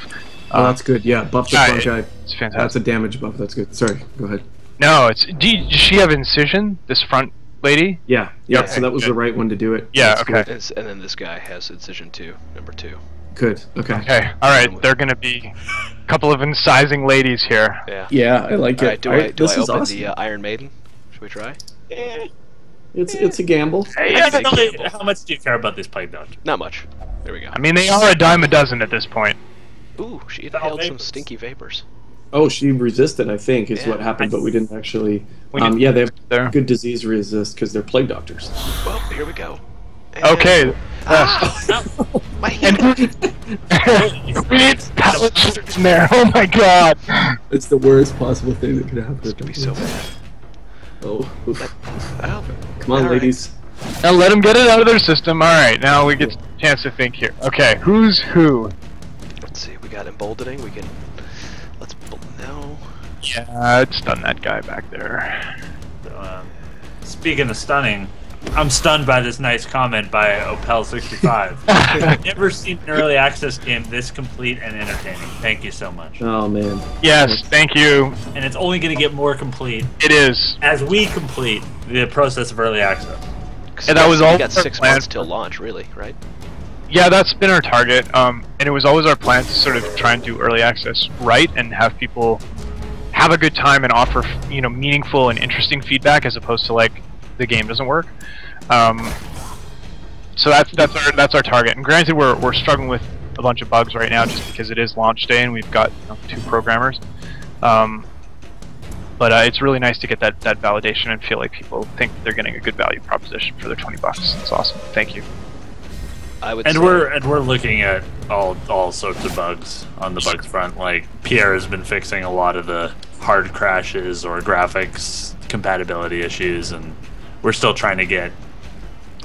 Speaker 3: Oh, that's good. Yeah, buff the
Speaker 2: yeah,
Speaker 3: fungi.
Speaker 2: It's fantastic.
Speaker 3: That's a damage buff. That's good. Sorry, go ahead.
Speaker 2: No, it's. Does she have incision? This front lady?
Speaker 3: Yeah.
Speaker 2: Okay,
Speaker 3: So that was
Speaker 2: good.
Speaker 3: the right one to do it.
Speaker 2: Yeah.
Speaker 3: That's
Speaker 2: Okay.
Speaker 3: good.
Speaker 1: And then this guy has incision 2, number 2.
Speaker 3: Good. Okay.
Speaker 2: Okay. All right. They're gonna be a couple of incising ladies here.
Speaker 1: Yeah.
Speaker 3: Yeah, I like
Speaker 1: All
Speaker 3: it.
Speaker 1: right, do I
Speaker 3: this is
Speaker 1: open
Speaker 3: awesome.
Speaker 1: the Iron Maiden? Should we try?
Speaker 3: It's a gamble.
Speaker 4: Actually, how much do you care about this plague doctor?
Speaker 1: Not much. There we go.
Speaker 2: I mean, they are a dime a dozen at this point.
Speaker 1: Ooh, she
Speaker 4: Foul
Speaker 1: inhaled some
Speaker 4: vapors.
Speaker 1: stinky vapors.
Speaker 3: Oh, she resisted, I think, is
Speaker 1: Yeah.
Speaker 3: what happened, but we didn't actually.
Speaker 2: We didn't
Speaker 3: Yeah, they have
Speaker 2: there.
Speaker 3: good disease resist because they're plague doctors.
Speaker 1: Well, here we go. And-
Speaker 2: Okay.
Speaker 1: Ah, my hand.
Speaker 2: We need pallets in there. Oh my god.
Speaker 3: It's the worst possible thing that could happen.
Speaker 1: It's gonna be so bad.
Speaker 3: Oh, oof.
Speaker 1: Oh,
Speaker 3: Come on,
Speaker 1: all right.
Speaker 3: ladies.
Speaker 2: Now let them get it out of their system. All right. Now we get a chance to think here. Okay. Who's who?
Speaker 1: Let's see. We got emboldening. We can. Let's. No.
Speaker 2: Yeah, I'd stun that guy back there.
Speaker 4: Speaking of stunning, I'm stunned by this nice comment by Opel65. I've never seen an early access game this complete and entertaining. Thank you so much.
Speaker 3: Oh man.
Speaker 2: Yes. Thank you.
Speaker 4: And it's only going to get more complete
Speaker 2: It is.
Speaker 4: as we complete the process of early access.
Speaker 2: And that was all
Speaker 1: We got
Speaker 2: our
Speaker 1: 6
Speaker 2: plan.
Speaker 1: months till launch, really, right?
Speaker 2: Yeah, that's been our target. And it was always our plan to sort of try and do early access right and have people have a good time and offer, meaningful and interesting feedback as opposed to like the game doesn't work. So that's our target. And granted, we're struggling with a bunch of bugs right now just because it is launch day and we've got 2 programmers. But it's really nice to get that validation and feel like people think they're getting a good value proposition for their $20. It's awesome. Thank you.
Speaker 1: I would.
Speaker 4: And
Speaker 1: say,
Speaker 4: we're looking at all sorts of bugs on the bugs front. Like Pierre has been fixing a lot of the hard crashes or graphics compatibility issues, and we're still trying to get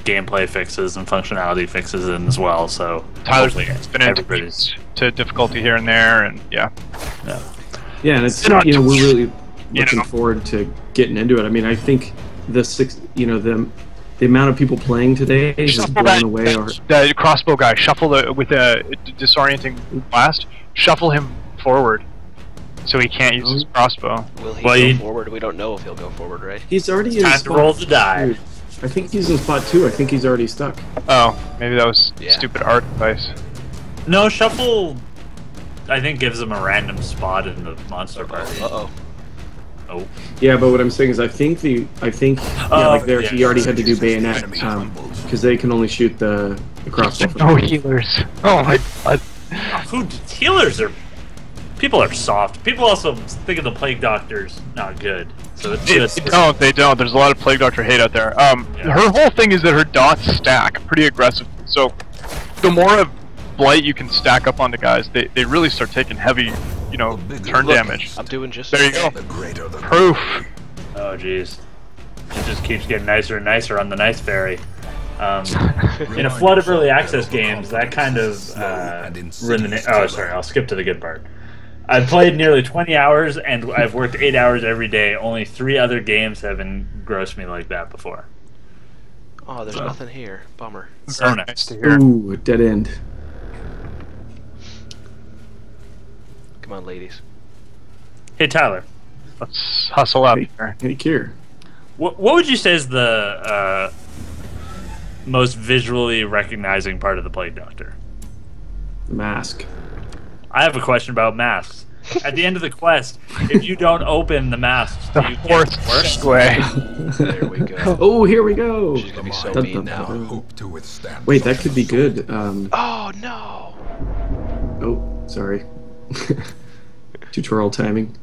Speaker 4: gameplay fixes and functionality fixes in as well. So
Speaker 2: Tyler's
Speaker 4: hopefully
Speaker 2: been into
Speaker 4: everybody's
Speaker 2: to difficulty here and there, and yeah.
Speaker 3: Yeah, and it's
Speaker 2: They're not-
Speaker 3: we're really
Speaker 2: You
Speaker 3: looking
Speaker 2: know.
Speaker 3: forward to getting into it. I mean, I think the amount of people playing today is
Speaker 2: Shuffle
Speaker 3: blown
Speaker 2: that,
Speaker 3: away. Our,
Speaker 2: the crossbow guy. Shuffle with a disorienting blast. Shuffle him forward, so he can't use his crossbow.
Speaker 1: Will he
Speaker 4: Well,
Speaker 1: go
Speaker 4: you-
Speaker 1: forward? We don't know if he'll go forward, right?
Speaker 3: he's already in
Speaker 4: time to
Speaker 3: spot
Speaker 4: roll the die.
Speaker 3: 2. I think he's in spot 2. I think he's already stuck.
Speaker 2: Oh, maybe that was
Speaker 1: Yeah.
Speaker 2: stupid art advice.
Speaker 4: No, shuffle. I think gives them a random spot in the monster party.
Speaker 1: Uh-oh.
Speaker 4: Oh,
Speaker 3: Yeah, but what I'm saying is, I think he
Speaker 4: yeah.
Speaker 3: already had to do bayonet
Speaker 5: Enemy crumbles.
Speaker 3: because they can only shoot the crossbow.
Speaker 2: No healers. Oh my god.
Speaker 4: food healers are. People are soft. People also think of the plague doctors not good. So it's just.
Speaker 2: They don't. There's a lot of Plague Doctor hate out there. Her whole thing is that her dots stack pretty aggressive. So the more of blight you can stack up onto guys, they really start taking heavy, turn damage.
Speaker 1: I'm doing just.
Speaker 2: There you go.
Speaker 5: The greater the
Speaker 2: Proof.
Speaker 4: Oh jeez, it just keeps getting nicer and nicer on the nice fairy. In a flood of early access games, that kind of oh sorry, I'll skip to the good part. I've played nearly 20 hours and I've worked 8 hours every day. Only 3 other games have engrossed me like that before.
Speaker 1: Oh, there's nothing here. Bummer.
Speaker 4: So
Speaker 2: Very
Speaker 4: nice.
Speaker 2: nice to hear.
Speaker 3: Ooh, a dead end.
Speaker 1: Come on, ladies.
Speaker 4: Hey Tyler,
Speaker 2: Let's hustle up here.
Speaker 3: Hey, Kier.
Speaker 4: what would you say is the most visually recognizing part of the Plague Doctor?
Speaker 3: The mask.
Speaker 4: I have a question about masks. At the end of the quest, if you don't open the masks, do
Speaker 2: The
Speaker 4: you get
Speaker 2: fourth
Speaker 4: worse?
Speaker 2: way.
Speaker 1: There we go.
Speaker 3: Oh, here we go.
Speaker 1: She's gonna be so
Speaker 3: Dun,
Speaker 1: mean
Speaker 3: dun,
Speaker 1: now.
Speaker 3: dun.
Speaker 5: hope to withstand.
Speaker 3: Wait, that could be good.
Speaker 1: Oh no!
Speaker 3: Oh, sorry. tutorial timing.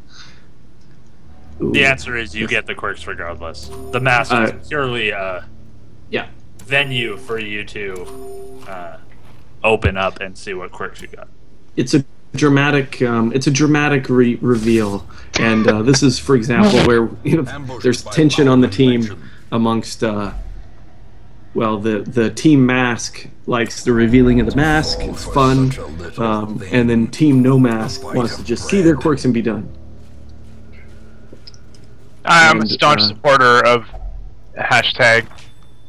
Speaker 3: Ooh.
Speaker 4: The answer is you get the quirks regardless. The mask is purely
Speaker 3: Yeah.
Speaker 4: venue for you to open up and see what quirks you got.
Speaker 3: It's a dramatic reveal, and this is, for example, where there's tension on the team amongst the team mask likes the revealing of the mask. It's fun, and then team no mask wants to just see their quirks and be done.
Speaker 2: I'm a staunch supporter of hashtag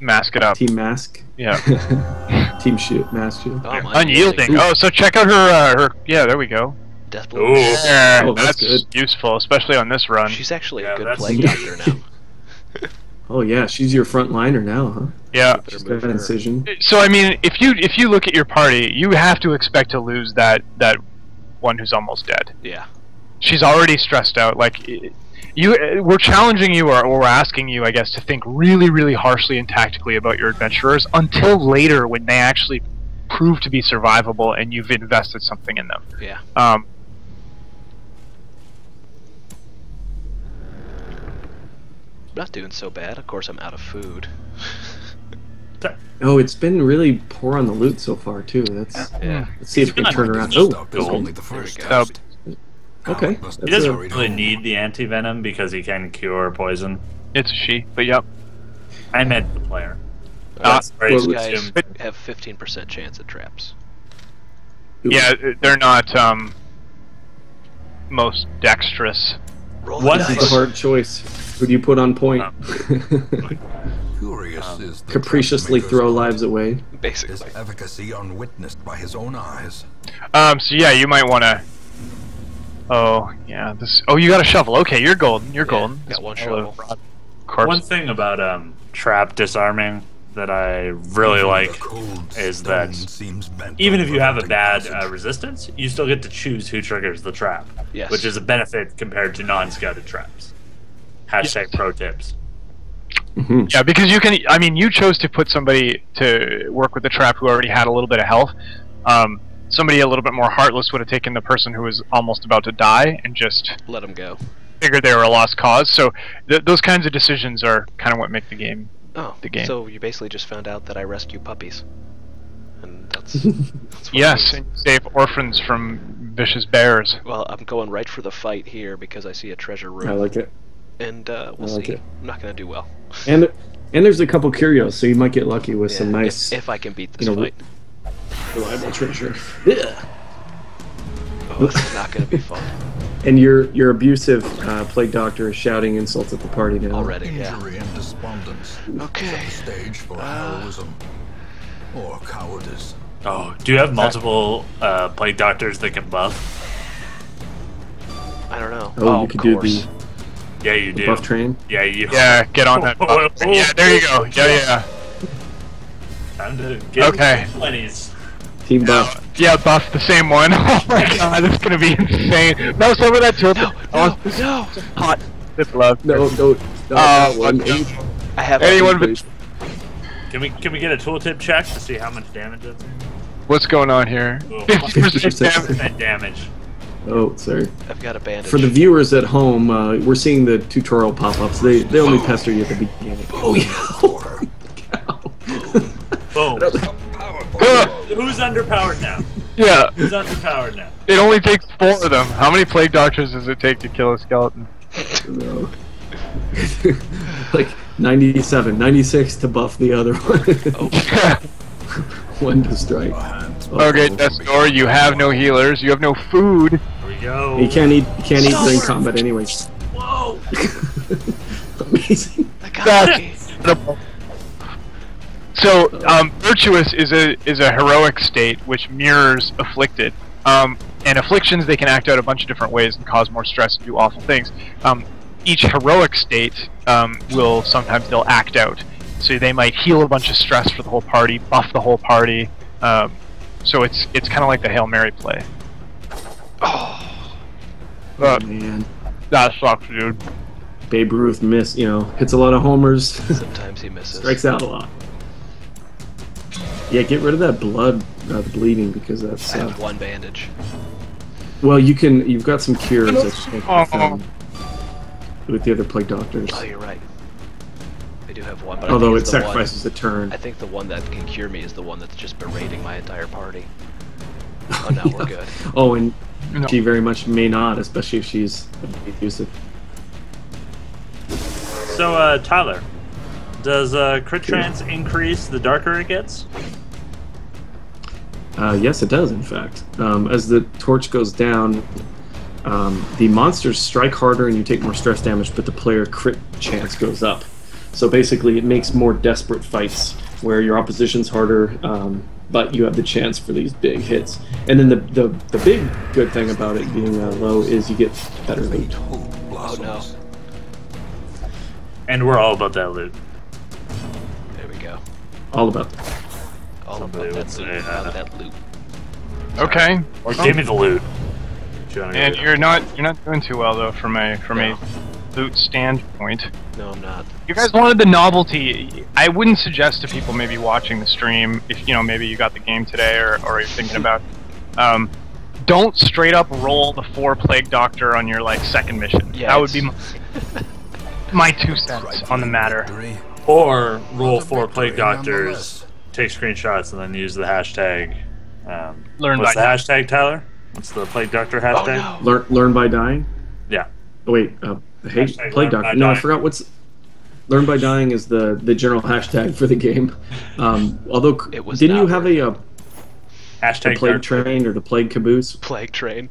Speaker 2: mask it up.
Speaker 3: Team mask.
Speaker 2: Yeah.
Speaker 3: Team shoot mask shoot.
Speaker 1: Oh,
Speaker 2: Unyielding. Oh, so check out her. Yeah, there we go.
Speaker 1: Death
Speaker 4: Ooh.
Speaker 1: blow.
Speaker 2: Yeah,
Speaker 3: Oh,
Speaker 2: that's
Speaker 3: that's
Speaker 2: useful, especially on this run.
Speaker 1: She's actually
Speaker 4: Yeah,
Speaker 1: a good
Speaker 4: that's-
Speaker 1: plague doctor now.
Speaker 3: Oh yeah, she's your front liner now, huh?
Speaker 2: Yeah.
Speaker 3: She's
Speaker 1: Better
Speaker 3: got
Speaker 1: move
Speaker 3: an
Speaker 1: her.
Speaker 3: incision.
Speaker 2: So I mean, if you look at your party, you have to expect to lose that one who's almost dead.
Speaker 1: Yeah.
Speaker 2: She's already stressed out. Like we're challenging you, or we're asking you, I guess, to think really, really harshly and tactically about your adventurers until later when they actually prove to be survivable and you've invested something in them.
Speaker 1: Yeah. Not doing so bad. Of course, I'm out of food.
Speaker 3: Oh, it's been really poor on the loot so far too. That's
Speaker 1: Yeah.
Speaker 3: let's see if we can turn around.
Speaker 5: This
Speaker 3: Oh,
Speaker 5: stuff is only the first
Speaker 1: go.
Speaker 5: test.
Speaker 3: okay.
Speaker 5: Countless
Speaker 4: He doesn't
Speaker 5: hurried
Speaker 4: really
Speaker 5: home.
Speaker 4: need the anti-venom because he can cure poison.
Speaker 2: It's a she, but yep.
Speaker 4: I meant the player.
Speaker 1: Uh,
Speaker 4: That's very
Speaker 3: well,
Speaker 1: These guys
Speaker 4: assumed.
Speaker 1: have 15% chance at traps.
Speaker 2: Yeah, they're not most dexterous.
Speaker 1: Roll
Speaker 4: What
Speaker 1: the
Speaker 3: It's a
Speaker 1: dice.
Speaker 3: hard choice. Who do you put on point?
Speaker 5: Curious is the
Speaker 3: Capriciously
Speaker 5: trapmaker's
Speaker 3: throw
Speaker 5: art.
Speaker 3: lives away.
Speaker 5: His
Speaker 1: Basically.
Speaker 5: efficacy unwitnessed by his own eyes.
Speaker 2: So yeah, you might want to. Oh yeah, this. Oh, you got a shovel. Okay, you're golden. You're golden.
Speaker 1: got one
Speaker 2: All of
Speaker 1: shovel.
Speaker 2: corpse.
Speaker 4: One thing about trap disarming that I really like
Speaker 5: The cold
Speaker 4: is
Speaker 5: stone
Speaker 4: that
Speaker 5: seems bent
Speaker 4: even
Speaker 5: on
Speaker 4: if you have a
Speaker 5: preventing
Speaker 4: bad
Speaker 5: passage.
Speaker 4: resistance, you still get to choose who triggers the trap.
Speaker 1: Yes.
Speaker 4: Which is a benefit compared to non-scouted traps. Hashtag pro tips.
Speaker 3: Mhm.
Speaker 2: Yeah, because you can. I mean, you chose to put somebody to work with the trap who already had a little bit of health. Somebody a little bit more heartless would have taken the person who was almost about to die and just
Speaker 1: Let them go.
Speaker 2: figured they were a lost cause. So those kinds of decisions are kind of what make the game.
Speaker 1: Oh,
Speaker 2: The game.
Speaker 1: so you basically just found out that I rescue puppies. And that's what it
Speaker 2: Yes,
Speaker 1: is.
Speaker 2: and save orphans from vicious bears.
Speaker 1: Well, I'm going right for the fight here because I see a treasure room.
Speaker 3: I like it.
Speaker 1: And we'll
Speaker 3: I like
Speaker 1: see.
Speaker 3: it.
Speaker 1: I'm not going to do well.
Speaker 3: And there's a couple curios, so you might get lucky with some
Speaker 1: Yeah,
Speaker 3: nice
Speaker 1: if I can beat this
Speaker 3: you know,
Speaker 1: fight.
Speaker 3: reliable treasure. Yeah.
Speaker 1: Oh, this is not going to be fun.
Speaker 3: And your abusive plague doctor is shouting insults at the party now.
Speaker 1: Already, yeah.
Speaker 5: Injury and despondence
Speaker 1: Okay.
Speaker 5: set the stage for heroism or cowardice.
Speaker 4: Oh, do you have multiple plague doctors that can buff?
Speaker 1: I don't know.
Speaker 3: Oh, you
Speaker 1: of
Speaker 3: could do
Speaker 1: course.
Speaker 3: the
Speaker 4: Yeah, you do.
Speaker 3: buff train.
Speaker 4: Yeah, you.
Speaker 2: Yeah, get on that. Yeah, there you go. Yeah.
Speaker 4: Time to get
Speaker 2: Okay.
Speaker 4: 20s.
Speaker 3: Team buff.
Speaker 2: Yeah, buff the same one. Oh my god, this is gonna be insane. No, some of that too.
Speaker 1: No,
Speaker 2: Hot. It's love.
Speaker 3: No, no, that one.
Speaker 1: I have
Speaker 2: Anyone
Speaker 1: a,
Speaker 2: but
Speaker 4: Can we get a tooltip check to see how much damage that's doing?
Speaker 2: what's going on here?
Speaker 4: Oh,
Speaker 2: 50% damage.
Speaker 4: 50% damage.
Speaker 3: Oh, sorry.
Speaker 1: I've got a bandage.
Speaker 3: For the viewers at home, we're seeing the tutorial pop-ups. They only pester you at the beginning. Oh yeah.
Speaker 4: Boom.
Speaker 2: Ugh.
Speaker 4: Who's underpowered now?
Speaker 2: Yeah,
Speaker 4: Who's underpowered now?
Speaker 2: it only takes 4 of them. How many plague doctors does it take to kill a skeleton?
Speaker 3: No. Like 97, 96 to buff the other one. One to strike.
Speaker 2: Okay, Destor, you have no healers. You have no food.
Speaker 4: Here we go.
Speaker 3: You can't eat during combat anyways.
Speaker 4: Whoa!
Speaker 3: Amazing.
Speaker 1: I got me.
Speaker 2: So, virtuous is a heroic state which mirrors afflicted. And afflictions, they can act out a bunch of different ways and cause more stress and do awful things. Each heroic state will sometimes they'll act out. So they might heal a bunch of stress for the whole party, buff the whole party. So it's kind of like the Hail Mary play.
Speaker 1: Oh,
Speaker 3: Man,
Speaker 2: That sucks, dude.
Speaker 3: Babe Ruth hits a lot of homers,
Speaker 1: sometimes he misses.
Speaker 3: strikes out a lot. Yeah, get rid of that blood, the bleeding, because that's.
Speaker 1: I have one bandage.
Speaker 3: Well, you've got some cures I think, with the other plague doctors.
Speaker 1: Oh, you're right. I do have one, but
Speaker 3: Although
Speaker 1: I
Speaker 3: it
Speaker 1: think it's the
Speaker 3: sacrifices a turn.
Speaker 1: I think the one that can cure me is the one that's just berating my entire party. Oh no, we're good.
Speaker 3: Oh, and
Speaker 2: No.
Speaker 3: she very much may not, especially if she's abusive.
Speaker 4: So, Tyler, does crit trance increase the darker it gets?
Speaker 3: Yes, it does, in fact. As the torch goes down, the monsters strike harder and you take more stress damage, but the player crit chance goes up. So basically, it makes more desperate fights where your opposition's harder, but you have the chance for these big hits. And then the big good thing about it being low is you get better loot.
Speaker 1: Oh no.
Speaker 4: And we're all about that loot.
Speaker 1: There we go.
Speaker 3: All about that.
Speaker 1: All
Speaker 4: Somebody
Speaker 1: about
Speaker 4: would
Speaker 1: that
Speaker 4: say
Speaker 1: loot. About that loot.
Speaker 2: Okay.
Speaker 4: Or give me the loot.
Speaker 2: And you're not doing too well though from a loot standpoint.
Speaker 1: No, I'm not.
Speaker 2: You guys wanted the novelty. I wouldn't suggest to people maybe watching the stream if maybe you got the game today or you're thinking about. Don't straight up roll the 4 Plague Doctor on your second mission.
Speaker 1: Yeah,
Speaker 2: that would be my 2 cents on the matter.
Speaker 4: Or roll 4 Plague Doctors, take screenshots, and then use the hashtag.
Speaker 2: Learn
Speaker 4: What's
Speaker 2: by
Speaker 4: the
Speaker 2: dying.
Speaker 4: hashtag, Tyler? What's the Plague Doctor hashtag?
Speaker 1: Oh, no.
Speaker 3: Learn by dying?
Speaker 4: Yeah.
Speaker 3: Oh, wait, hey,
Speaker 4: Hashtag
Speaker 3: Plague
Speaker 4: learn by
Speaker 3: Doctor. No, I
Speaker 4: dying.
Speaker 3: forgot what's... Learn by dying is the general hashtag for the game. Although,
Speaker 1: It was
Speaker 3: didn't you
Speaker 1: not
Speaker 3: have
Speaker 1: working.
Speaker 3: the
Speaker 4: Hashtag
Speaker 3: Plague
Speaker 4: Dark-
Speaker 3: Train or the Plague Caboose?
Speaker 1: Plague Train.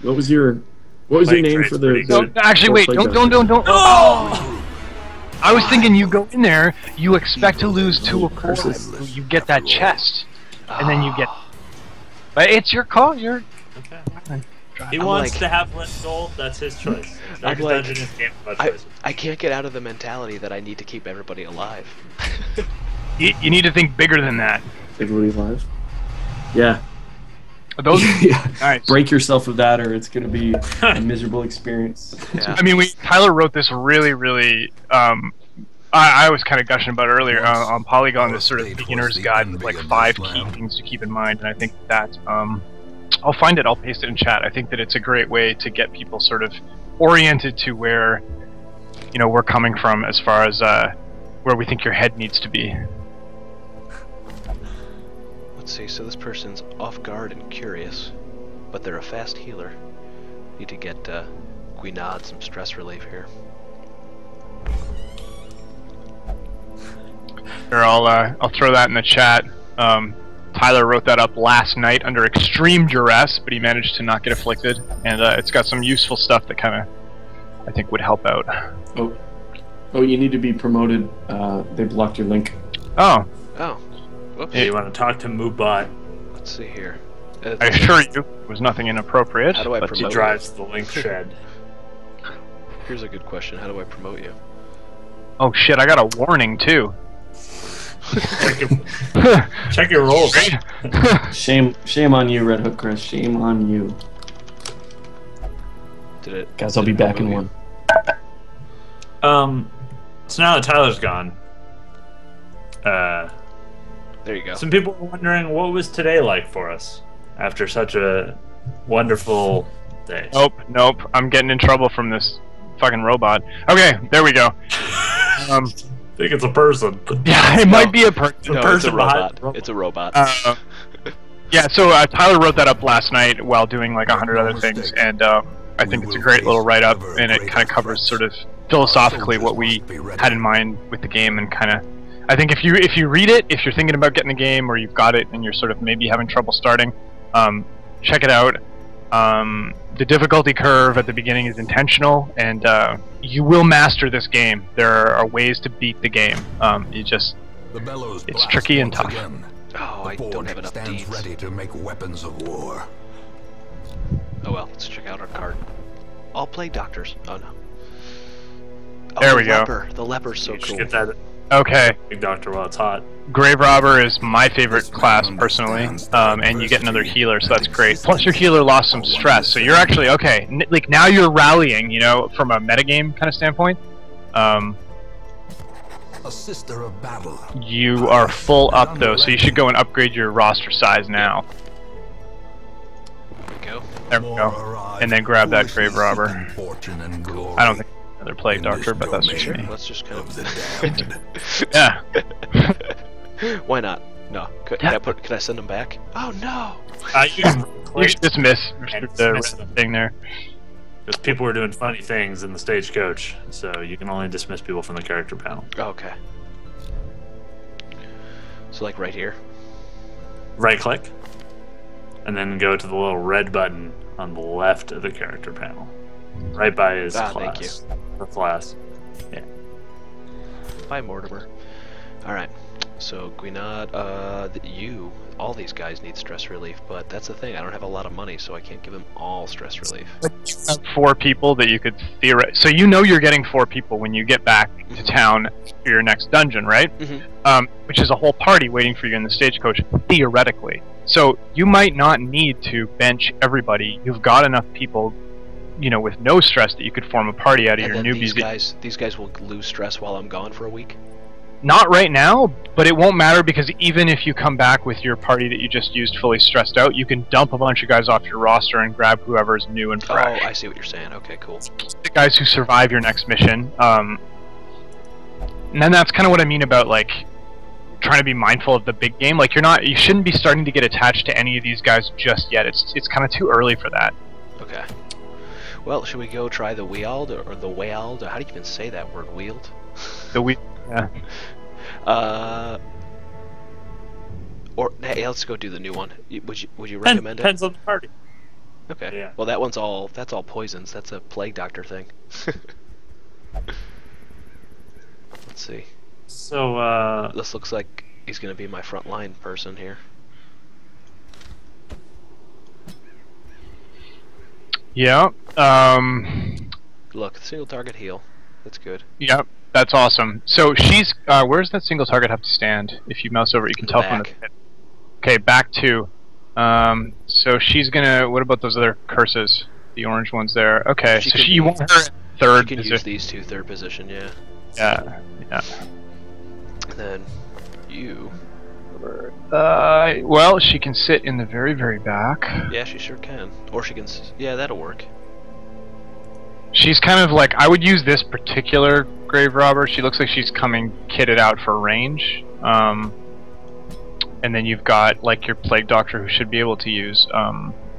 Speaker 3: What was your
Speaker 4: Plague
Speaker 3: name
Speaker 4: Train's
Speaker 3: for
Speaker 4: pretty
Speaker 3: the...
Speaker 4: good.
Speaker 2: Actually,
Speaker 3: four
Speaker 2: wait!
Speaker 3: Plague
Speaker 2: Don't.
Speaker 3: Doctors?
Speaker 2: Oh! I was thinking you go in there, you expect to lose 2 of course, you get that chest, and then you get. But it's your call. You're.
Speaker 4: Okay. He
Speaker 1: I'm
Speaker 4: wants
Speaker 1: like-
Speaker 4: to have less gold. That's his choice. Darkest
Speaker 1: like-
Speaker 4: Dungeon is a game about
Speaker 1: I
Speaker 4: choices.
Speaker 1: can't get out of the mentality that I need to keep everybody alive.
Speaker 2: You need to think bigger than that.
Speaker 3: Everybody Live? Yeah.
Speaker 2: Those.
Speaker 3: Yeah.
Speaker 2: Nice.
Speaker 3: Break yourself of that or it's going to be a miserable experience.
Speaker 1: Yeah.
Speaker 2: I mean, Tyler wrote this really. I was kind of gushing about it earlier on Polygon, this sort of beginner's guide with 5 key things to keep in mind, and I think that I'll find it. I'll paste it in chat. I think that it's a great way to get people sort of oriented to where we're coming from as far as where we think your head needs to be.
Speaker 1: Let's see, so this person's off guard and curious, but they're a fast healer. Need to get Gwynod some stress relief here.
Speaker 2: Here, I'll throw that in the chat. Tyler wrote that up last night under extreme duress, but he managed to not get afflicted, and it's got some useful stuff that kind of I think would help out.
Speaker 3: Oh, you need to be promoted. They blocked your link.
Speaker 2: Oh,
Speaker 1: Oh, whoops.
Speaker 4: You want to talk to Moobot?
Speaker 1: Let's see here.
Speaker 2: I assure you, it was nothing inappropriate.
Speaker 1: How do I
Speaker 2: but-
Speaker 4: He
Speaker 1: promote?
Speaker 4: drives the link shed.
Speaker 1: Here's a good question. How do I promote you?
Speaker 2: Oh shit! I got a warning too.
Speaker 4: Check your rolls.
Speaker 3: Shame on you, Red Hook Chris. Shame on you.
Speaker 1: Did it?
Speaker 3: Guys, I'll be back in one.
Speaker 4: So now that Tyler's gone,
Speaker 1: There you go.
Speaker 4: some people are wondering what was today like for us after such a wonderful day.
Speaker 2: Nope. I'm getting in trouble from this fucking robot. Okay, there we go.
Speaker 4: I think it's a person.
Speaker 2: Yeah, it might be a person.
Speaker 1: No, it's a
Speaker 4: person behind
Speaker 1: robot.
Speaker 4: the robot.
Speaker 1: It's a robot.
Speaker 2: Yeah, so Tyler wrote that up last night while doing 100 other things, and I think it's a great little write-up, and it kind of covers sort of philosophically what we had in mind with the game, and kind of, I think if you read it, if you're thinking about getting the game, or you've got it and you're sort of maybe having trouble starting, check it out. The difficulty curve at the beginning is intentional, and you will master this game. There are ways to beat the game. It's tricky and tough.
Speaker 1: Oh, I don't have enough deeds.
Speaker 5: Ready to make weapons of war.
Speaker 1: Oh well, let's check out our card. All Plague Doctors. Oh no. Oh,
Speaker 2: There
Speaker 1: the
Speaker 2: we go.
Speaker 1: leper. The leper's so
Speaker 4: You should
Speaker 1: cool.
Speaker 4: get that
Speaker 2: Okay,
Speaker 4: big doctor while it's hot.
Speaker 2: Grave Robber is my favorite class personally, and you get another healer, so that's great. Plus your healer lost some stress, so you're actually okay. Now you're rallying, from a metagame kind of standpoint.
Speaker 5: A sister of battle.
Speaker 2: You are full up though, so you should go and upgrade your roster size now.
Speaker 1: There we go. go.
Speaker 2: There we go. And then grab that grave robber. I don't think another plague doctor, but that's just me.
Speaker 1: Let's just kind of.
Speaker 2: Yeah.
Speaker 1: Why not? No. Could I send him back? Oh no!
Speaker 2: You should dismiss the thing there.
Speaker 4: Because people were doing funny things in the stagecoach, so you can only dismiss people from the character panel.
Speaker 1: Okay. So like right here.
Speaker 4: Right click, and then go to the little red button on the left of the character panel, right by his class.
Speaker 1: Thank you.
Speaker 4: The class. Yeah.
Speaker 1: Bye, Mortimer. All right. So Guinad, all these guys need stress relief, but that's the thing. I don't have a lot of money, so I can't give them all stress relief.
Speaker 2: But you have 4 people that you could theoretically. So you know you're getting 4 people when you get back to town for your next dungeon, right? Which is a whole party waiting for you in the stagecoach, theoretically. So you might not need to bench everybody. You've got enough people, with no stress that you could form a party out of your newbies.
Speaker 1: These guys will lose stress while I'm gone for a week.
Speaker 2: Not right now, but it won't matter because even if you come back with your party that you just used fully stressed out, you can dump a bunch of guys off your roster and grab whoever's new and fresh.
Speaker 1: Oh, I see what you're saying. Okay, cool.
Speaker 2: The guys who survive your next mission. And then that's kind of what I mean about like trying to be mindful of the big game. Like you shouldn't be starting to get attached to any of these guys just yet. It's kind of too early for that.
Speaker 1: Okay. Well, should we go try the Weald or the Weald? How do you even say that word? Wield?
Speaker 2: Yeah.
Speaker 1: Or hey, let's go do the new one. Would you recommend it?
Speaker 4: Depends on the party.
Speaker 1: Okay.
Speaker 4: Yeah.
Speaker 1: Well, that's all poisons. That's a plague doctor thing. Let's see.
Speaker 4: So
Speaker 1: this looks like he's gonna be my frontline person here.
Speaker 2: Yeah.
Speaker 1: Look, single target heal. That's good.
Speaker 2: Yep. That's awesome. So she's where's that single target have to stand? If you mouse over, you can tell from the. Okay, back 2. So she's gonna. What about those other curses? The orange ones there. Okay, you want her in third
Speaker 1: position. You can
Speaker 2: position.
Speaker 1: use these 2 third position, yeah.
Speaker 2: Yeah.
Speaker 1: And then you.
Speaker 2: Well, she can sit in the very, very back.
Speaker 1: Yeah, she sure can. Or she can. Yeah, that'll work.
Speaker 2: She's kind of like, I would use this particular grave robber. She looks like she's coming kitted out for range. And then you've got like your plague doctor who should be able to use,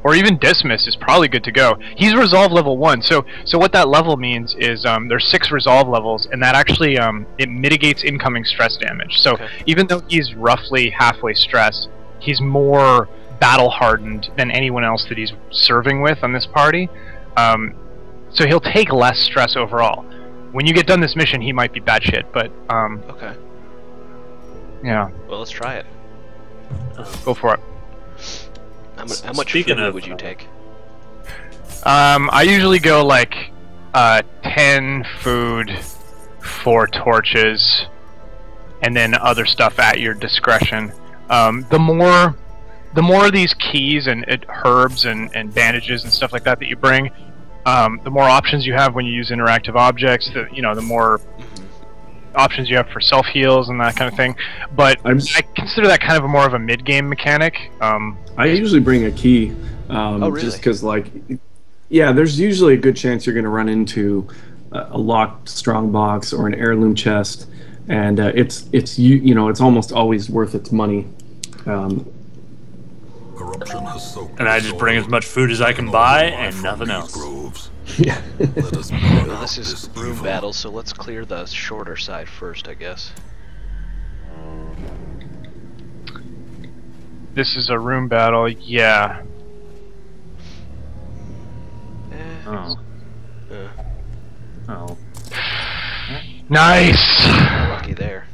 Speaker 2: or even dismiss is probably good to go. He's resolve level 1. So what that level means is there's 6 resolve levels, and that actually it mitigates incoming stress damage. So even though he's roughly halfway stressed, he's more battle hardened than anyone else that he's serving with on this party. So he'll take less stress overall. When you get done this mission, he might be bad shit, but
Speaker 1: okay.
Speaker 2: Yeah.
Speaker 1: Well, let's try it.
Speaker 2: Go for it.
Speaker 1: How much food would you take?
Speaker 2: I usually go like 10 food, 4 torches, and then other stuff at your discretion. The more of these keys and herbs and bandages and stuff like that you bring, the more options you have when you use interactive objects, the more options you have for self-heals and that kind of thing. But I consider that kind of more of a mid-game mechanic.
Speaker 3: I usually bring a key,
Speaker 1: really?
Speaker 3: just because, there's usually a good chance you're going to run into a locked strong box or an heirloom chest, and it's almost always worth its money.
Speaker 4: And I just bring as much food as I can buy and nothing else.
Speaker 3: Yeah.
Speaker 1: Well, this is room battle, so let's clear the shorter side first, I guess.
Speaker 2: This is a room battle, yeah.
Speaker 4: Oh.
Speaker 2: Nice!
Speaker 1: Lucky there.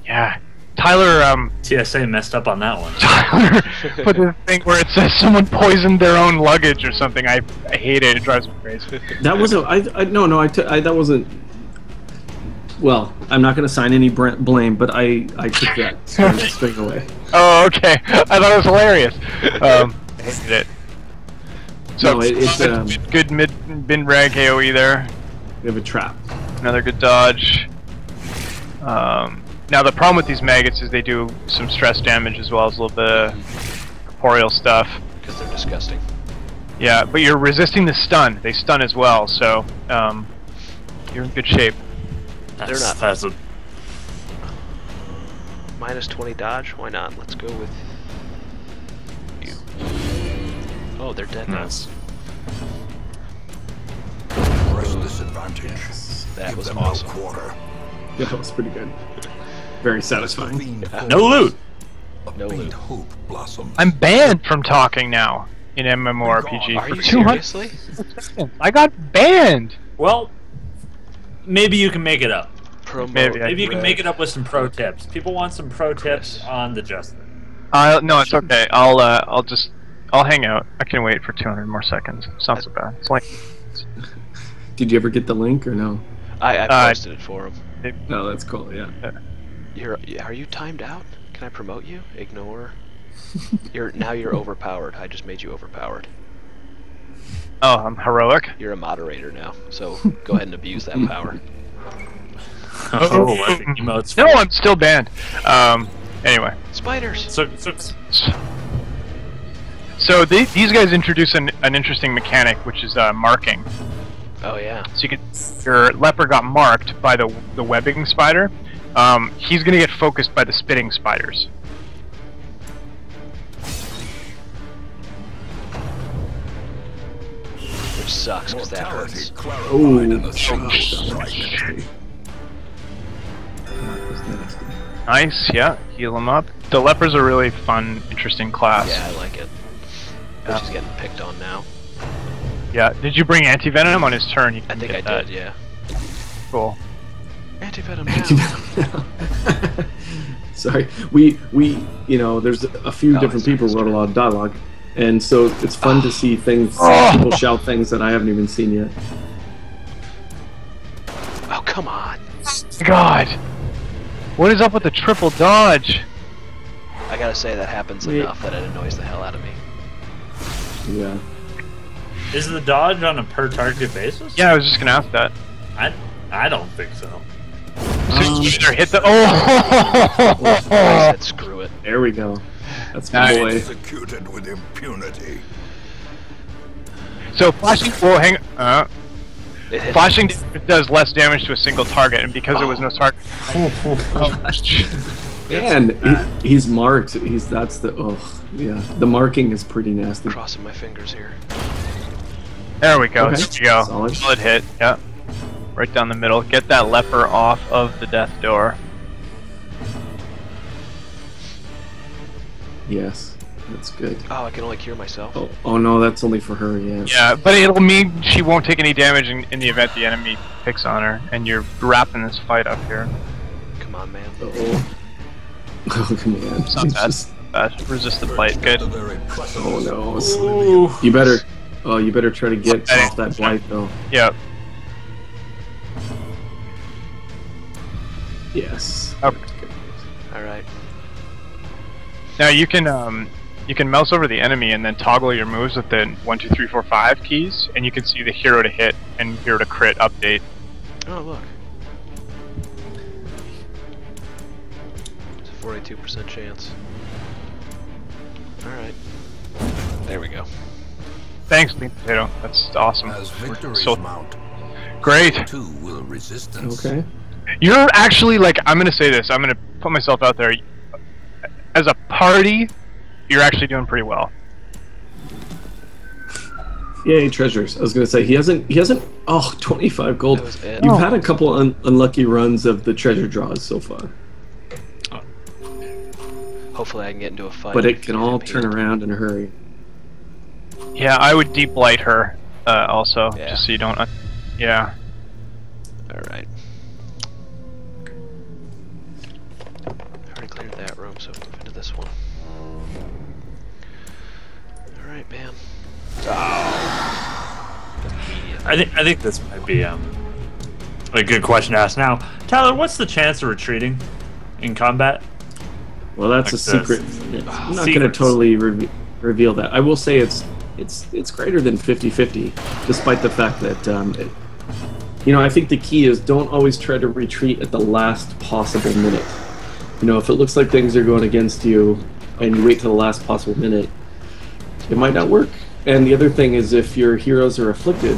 Speaker 2: Yeah. Tyler,
Speaker 4: TSA messed up on that one.
Speaker 2: Tyler put this thing where it says someone poisoned their own luggage or something. I hate it. It drives me crazy.
Speaker 3: That wasn't. That wasn't. Well, I'm not going to sign any blame, but I took that straight away.
Speaker 2: Oh, okay. I thought it was hilarious. I hated it. So
Speaker 3: no, it's
Speaker 2: good mid rag AOE there.
Speaker 3: We have a trap.
Speaker 2: Another good dodge. Now the problem with these maggots is they do some stress damage as well as a little bit of corporeal stuff.
Speaker 1: Because they're disgusting.
Speaker 2: Yeah, but you're resisting the stun. They stun as well, so you're in good shape.
Speaker 1: They're not.
Speaker 4: That's a,
Speaker 1: Minus 20 dodge? Why not? Let's go with you. Oh, they're dead now.
Speaker 4: nice.
Speaker 5: Press disadvantage.
Speaker 1: That
Speaker 5: Give
Speaker 1: was
Speaker 5: them
Speaker 1: awesome.
Speaker 5: No quarter.
Speaker 3: Yeah, that was pretty good. Very satisfying.
Speaker 5: Fiend
Speaker 4: No loot.
Speaker 5: A
Speaker 1: No
Speaker 5: faint
Speaker 1: loot.
Speaker 5: hope blossoms.
Speaker 2: I'm banned from talking now in MMORPG
Speaker 1: Are
Speaker 2: for
Speaker 1: you
Speaker 2: 200
Speaker 1: seriously?
Speaker 2: seconds. I got banned.
Speaker 4: Well, maybe you can make it up.
Speaker 1: Promote
Speaker 2: Maybe I-
Speaker 4: Maybe you can
Speaker 1: red.
Speaker 4: make it up with some pro tips. People want some pro tips
Speaker 1: Chris.
Speaker 4: on the Justin.
Speaker 2: No, it's okay. I'll hang out. I can wait for 200 more seconds. It's not so bad. It's like
Speaker 3: Did you ever get the link or no?
Speaker 1: I posted it for him.
Speaker 3: No, that's cool. Yeah.
Speaker 1: Are you timed out? Can I promote you? Ignore. Now you're overpowered. I just made you overpowered.
Speaker 2: oh, I'm heroic.
Speaker 1: You're a moderator now, so go ahead and abuse that power.
Speaker 4: Oh, I think emotes.
Speaker 2: No, I'm still banned. Anyway.
Speaker 1: Spiders.
Speaker 2: So these guys introduce an interesting mechanic, which is marking.
Speaker 1: Oh yeah.
Speaker 2: So your leper got marked by the webbing spider. He's gonna get focused by the spitting spiders.
Speaker 1: Which sucks because that
Speaker 5: Mortality
Speaker 1: hurts.
Speaker 5: clarified
Speaker 3: Ooh,
Speaker 5: in the
Speaker 3: shit.
Speaker 5: shadow
Speaker 3: That was
Speaker 5: strike.
Speaker 3: nasty. That was nasty.
Speaker 2: Nice, yeah. Heal him up. The leper's a really fun, interesting class.
Speaker 1: Yeah, I like it. Which is getting picked on now.
Speaker 2: Yeah. Did you bring anti-venom on his turn? You
Speaker 1: I
Speaker 2: can
Speaker 1: think
Speaker 2: get
Speaker 1: I
Speaker 2: that.
Speaker 1: did, yeah.
Speaker 2: Cool.
Speaker 1: Anti-venom now.
Speaker 3: Sorry, we there's a few
Speaker 1: Oh,
Speaker 3: different
Speaker 1: sorry,
Speaker 3: people who wrote a lot of dialogue, and so it's fun to see things.
Speaker 2: Oh.
Speaker 3: People shout things that I haven't even seen yet.
Speaker 1: Oh, come on.
Speaker 2: God. What is up with the triple dodge?
Speaker 1: I gotta say that happens
Speaker 3: Yeah.
Speaker 1: enough that it annoys the hell out of me.
Speaker 3: Yeah.
Speaker 4: Is the dodge on a per target basis?
Speaker 2: Yeah, I was just gonna ask that.
Speaker 4: I don't think so.
Speaker 2: So you either hit the
Speaker 1: I said screw it.
Speaker 3: There we go. That's my
Speaker 2: Nice.
Speaker 3: boy.
Speaker 5: Executed with impunity.
Speaker 2: So flashing. Well, hang.
Speaker 1: It hit
Speaker 2: Flashing does less damage to a single target, and because there was no target.
Speaker 3: And he's marked. That's the yeah. The marking is pretty nasty.
Speaker 1: crossing my fingers here.
Speaker 2: There we go.
Speaker 3: Okay.
Speaker 2: There we go.
Speaker 3: Solid.
Speaker 2: Solid hit. Yeah. Right down the middle. Get that leper off of the death door.
Speaker 3: Yes, that's good.
Speaker 1: Oh, I can only cure myself.
Speaker 3: Oh no, that's only for her. Yeah.
Speaker 2: Yeah, but it'll mean she won't take any damage in the event the enemy picks on her, and you're wrapping this fight up here.
Speaker 1: Come on, man.
Speaker 3: Oh. Oh come on.
Speaker 2: It's not bad. Resist the bite. Good.
Speaker 5: The very precipice
Speaker 3: Oh no.
Speaker 5: of oblivion.
Speaker 3: You better. Oh, you better try to get
Speaker 2: Hey.
Speaker 3: off that blight though.
Speaker 2: Yep.
Speaker 3: Yes.
Speaker 2: Okay.
Speaker 1: Alright.
Speaker 2: Now you can mouse over the enemy and then toggle your moves with the 1, 2, 3, 4, 5 keys, and you can see the hero to hit and hero to crit update.
Speaker 1: Oh, look. It's a 42% chance. Alright. There we go.
Speaker 2: Thanks, Lean Potato. That's awesome.
Speaker 5: As victories
Speaker 2: So
Speaker 5: mount,
Speaker 2: great.
Speaker 5: too will resistance.
Speaker 3: Okay.
Speaker 2: You're actually like, I'm gonna say this. I'm gonna put myself out there. As a party, you're actually doing pretty well.
Speaker 3: Yay, treasures. I was gonna say he hasn't. Oh, 25 gold.
Speaker 1: That was it.
Speaker 3: You've had a couple unlucky runs of the treasure draws so far,
Speaker 1: Hopefully I can get into a fight.
Speaker 3: but it
Speaker 1: and
Speaker 3: can
Speaker 1: get
Speaker 3: all
Speaker 1: him
Speaker 3: turn
Speaker 1: healed.
Speaker 3: around in a hurry.
Speaker 2: Yeah, I would deep light her also,
Speaker 1: Yeah.
Speaker 2: just so you don't. Yeah.
Speaker 1: Alright. I already cleared that room, so move into this one. Alright, man.
Speaker 4: I think this might be a good question to ask now. Tyler, what's the chance of retreating in combat?
Speaker 3: Well, that's a
Speaker 4: Like this.
Speaker 3: secret. I'm not gonna
Speaker 4: Secrets.
Speaker 3: totally reveal that. I will say it's greater than 50-50, despite the fact that I think the key is don't always try to retreat at the last possible minute. If it looks like things are going against you and you wait till the last possible minute, it might not work. And the other thing is, if your heroes are afflicted,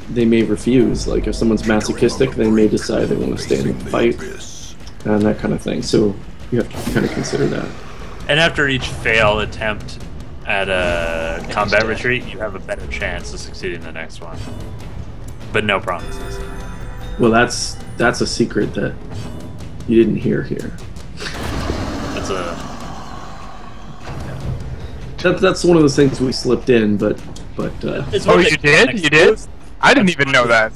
Speaker 3: they may refuse. Like, if someone's masochistic, they may decide they want to stay in the fight, and that kind of thing. So you have to kind of consider that.
Speaker 4: And after each fail attempt at a combat retreat, you have a better chance of succeeding the next one. But no promises.
Speaker 3: Well, that's a secret that you didn't hear here.
Speaker 4: That's a...
Speaker 3: That's one of those things we slipped in, but
Speaker 4: It's
Speaker 2: Oh,
Speaker 4: what
Speaker 2: you
Speaker 4: they-
Speaker 2: did? You did? I didn't even know that.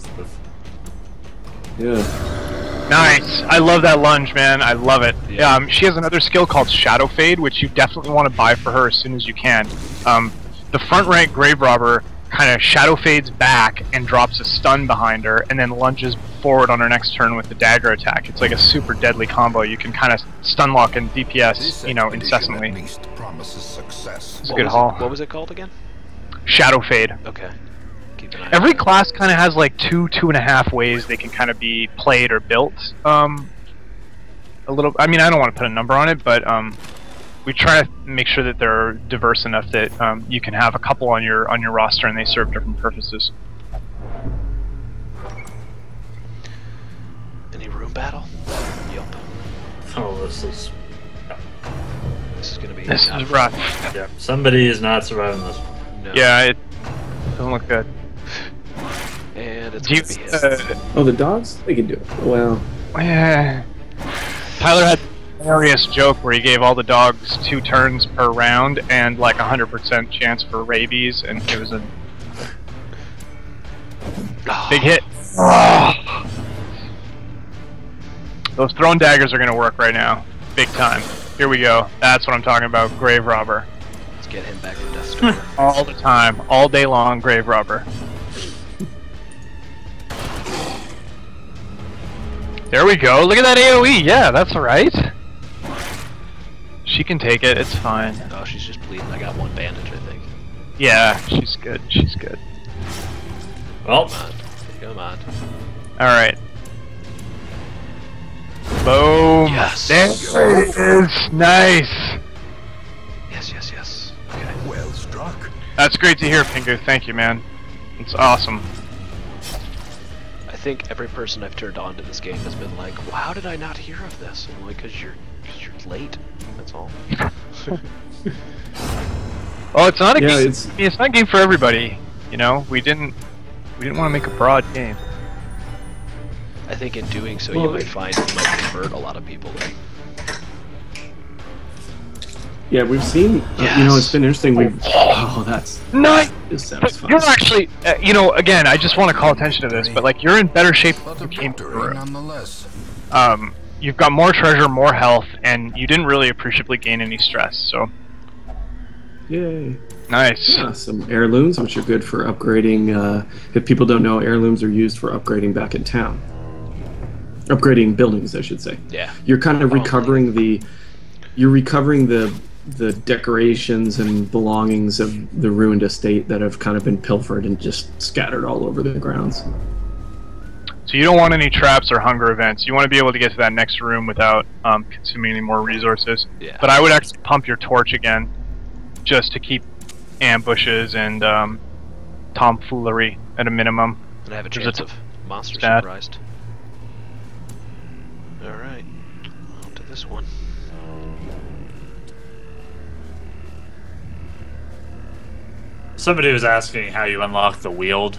Speaker 3: yeah.
Speaker 2: Nice. I love that lunge, man. I love it.
Speaker 1: Yeah.
Speaker 2: She has another skill called Shadow Fade, which you definitely want to buy for her as soon as you can. The front rank Grave Robber kind of shadow fades back and drops a stun behind her, and then lunges forward on her next turn with the dagger attack. It's like a super deadly combo. You can kind of stun lock and DPS, incessantly. It's a good haul.
Speaker 1: What was it called again?
Speaker 2: Shadow Fade.
Speaker 1: Okay. Keep an eye
Speaker 2: Every
Speaker 1: on
Speaker 2: class kind of has like 2.5 ways they can kind of be played or built. A little. I mean, I don't want to put a number on it, but we try to make sure that they're diverse enough that you can have a couple on your roster and they serve different purposes.
Speaker 1: Any room battle? Yup.
Speaker 4: Oh, this is...
Speaker 1: This is gonna be.
Speaker 2: This
Speaker 1: not
Speaker 2: is
Speaker 1: fun.
Speaker 2: rough.
Speaker 4: Yeah, somebody is not surviving this one.
Speaker 1: No.
Speaker 2: Yeah, it doesn't look good.
Speaker 1: And it's
Speaker 2: Do you,
Speaker 1: gonna be hit.
Speaker 3: Oh, the dogs? They can do it. Well,
Speaker 2: Tyler had a hilarious joke where he gave all the dogs 2 turns per round and like 100% chance for rabies, and it was a big hit. Those thrown daggers are going to work right now. Big time. Here we go. That's what I'm talking about. Grave Robber.
Speaker 1: Let's get him back from Death Star.
Speaker 2: All the time. All day long, Grave Robber. There we go. Look at that AoE. Yeah, that's alright. She can take it. It's fine.
Speaker 1: Oh, she's just bleeding. I got 1 bandage, I think.
Speaker 2: Yeah, she's good. She's good.
Speaker 4: Well,
Speaker 1: Come on.
Speaker 2: Alright. Boom.
Speaker 1: Yes.
Speaker 2: There it is. Nice.
Speaker 1: Yes. Okay.
Speaker 5: Well struck.
Speaker 2: That's great to hear, Pingu. Thank you, man. It's awesome.
Speaker 1: I think every person I've turned on to this game has been like, well, how did I not hear of this? And I'm like, cause you're late. That's all.
Speaker 2: Oh, it's not a game.
Speaker 3: it's
Speaker 2: It's not a game for everybody. You know, we didn't want to make a broad game.
Speaker 1: I think in doing so,
Speaker 3: Well,
Speaker 1: you might find you might convert a lot of people. Though.
Speaker 3: yeah. We've seen. It's been interesting. That's
Speaker 2: Nice.
Speaker 3: is satisfying.
Speaker 2: You're actually, again, I just want to call attention to this, but like you're in better shape
Speaker 5: But a
Speaker 2: than you came
Speaker 5: victory
Speaker 2: through.
Speaker 5: nonetheless.
Speaker 2: You've got more treasure, more health, and you didn't really appreciably gain any stress. So
Speaker 3: Yay.
Speaker 2: nice.
Speaker 3: Yeah, some heirlooms, which are good for upgrading. If people don't know, heirlooms are used for upgrading back in town. Upgrading buildings, I should say.
Speaker 1: Yeah.
Speaker 3: You're kind of recovering the decorations and belongings of the ruined estate that have kind of been pilfered and just scattered all over the grounds.
Speaker 2: So you don't want any traps or hunger events. You want to be able to get to that next room without consuming any more resources.
Speaker 1: Yeah.
Speaker 2: But I would actually pump your torch again, just to keep ambushes and tomfoolery at a minimum.
Speaker 1: And I have a
Speaker 2: There's
Speaker 1: chance
Speaker 2: a
Speaker 1: of monster
Speaker 2: stat.
Speaker 1: surprised. Alright. On to this one.
Speaker 4: somebody was asking how you unlock the wield.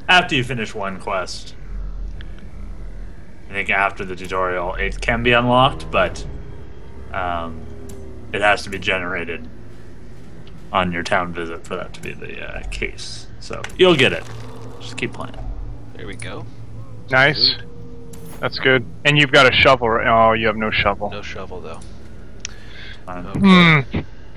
Speaker 4: After you finish one quest, I think after the tutorial, it can be unlocked, but it has to be generated on your town visit for that to be the case. So you'll get it. Just keep playing.
Speaker 1: There we go.
Speaker 2: Nice.
Speaker 1: Good.
Speaker 2: That's good. And you've got a shovel. Oh, you have no shovel.
Speaker 1: No shovel though.
Speaker 4: Okay.
Speaker 2: Hmm.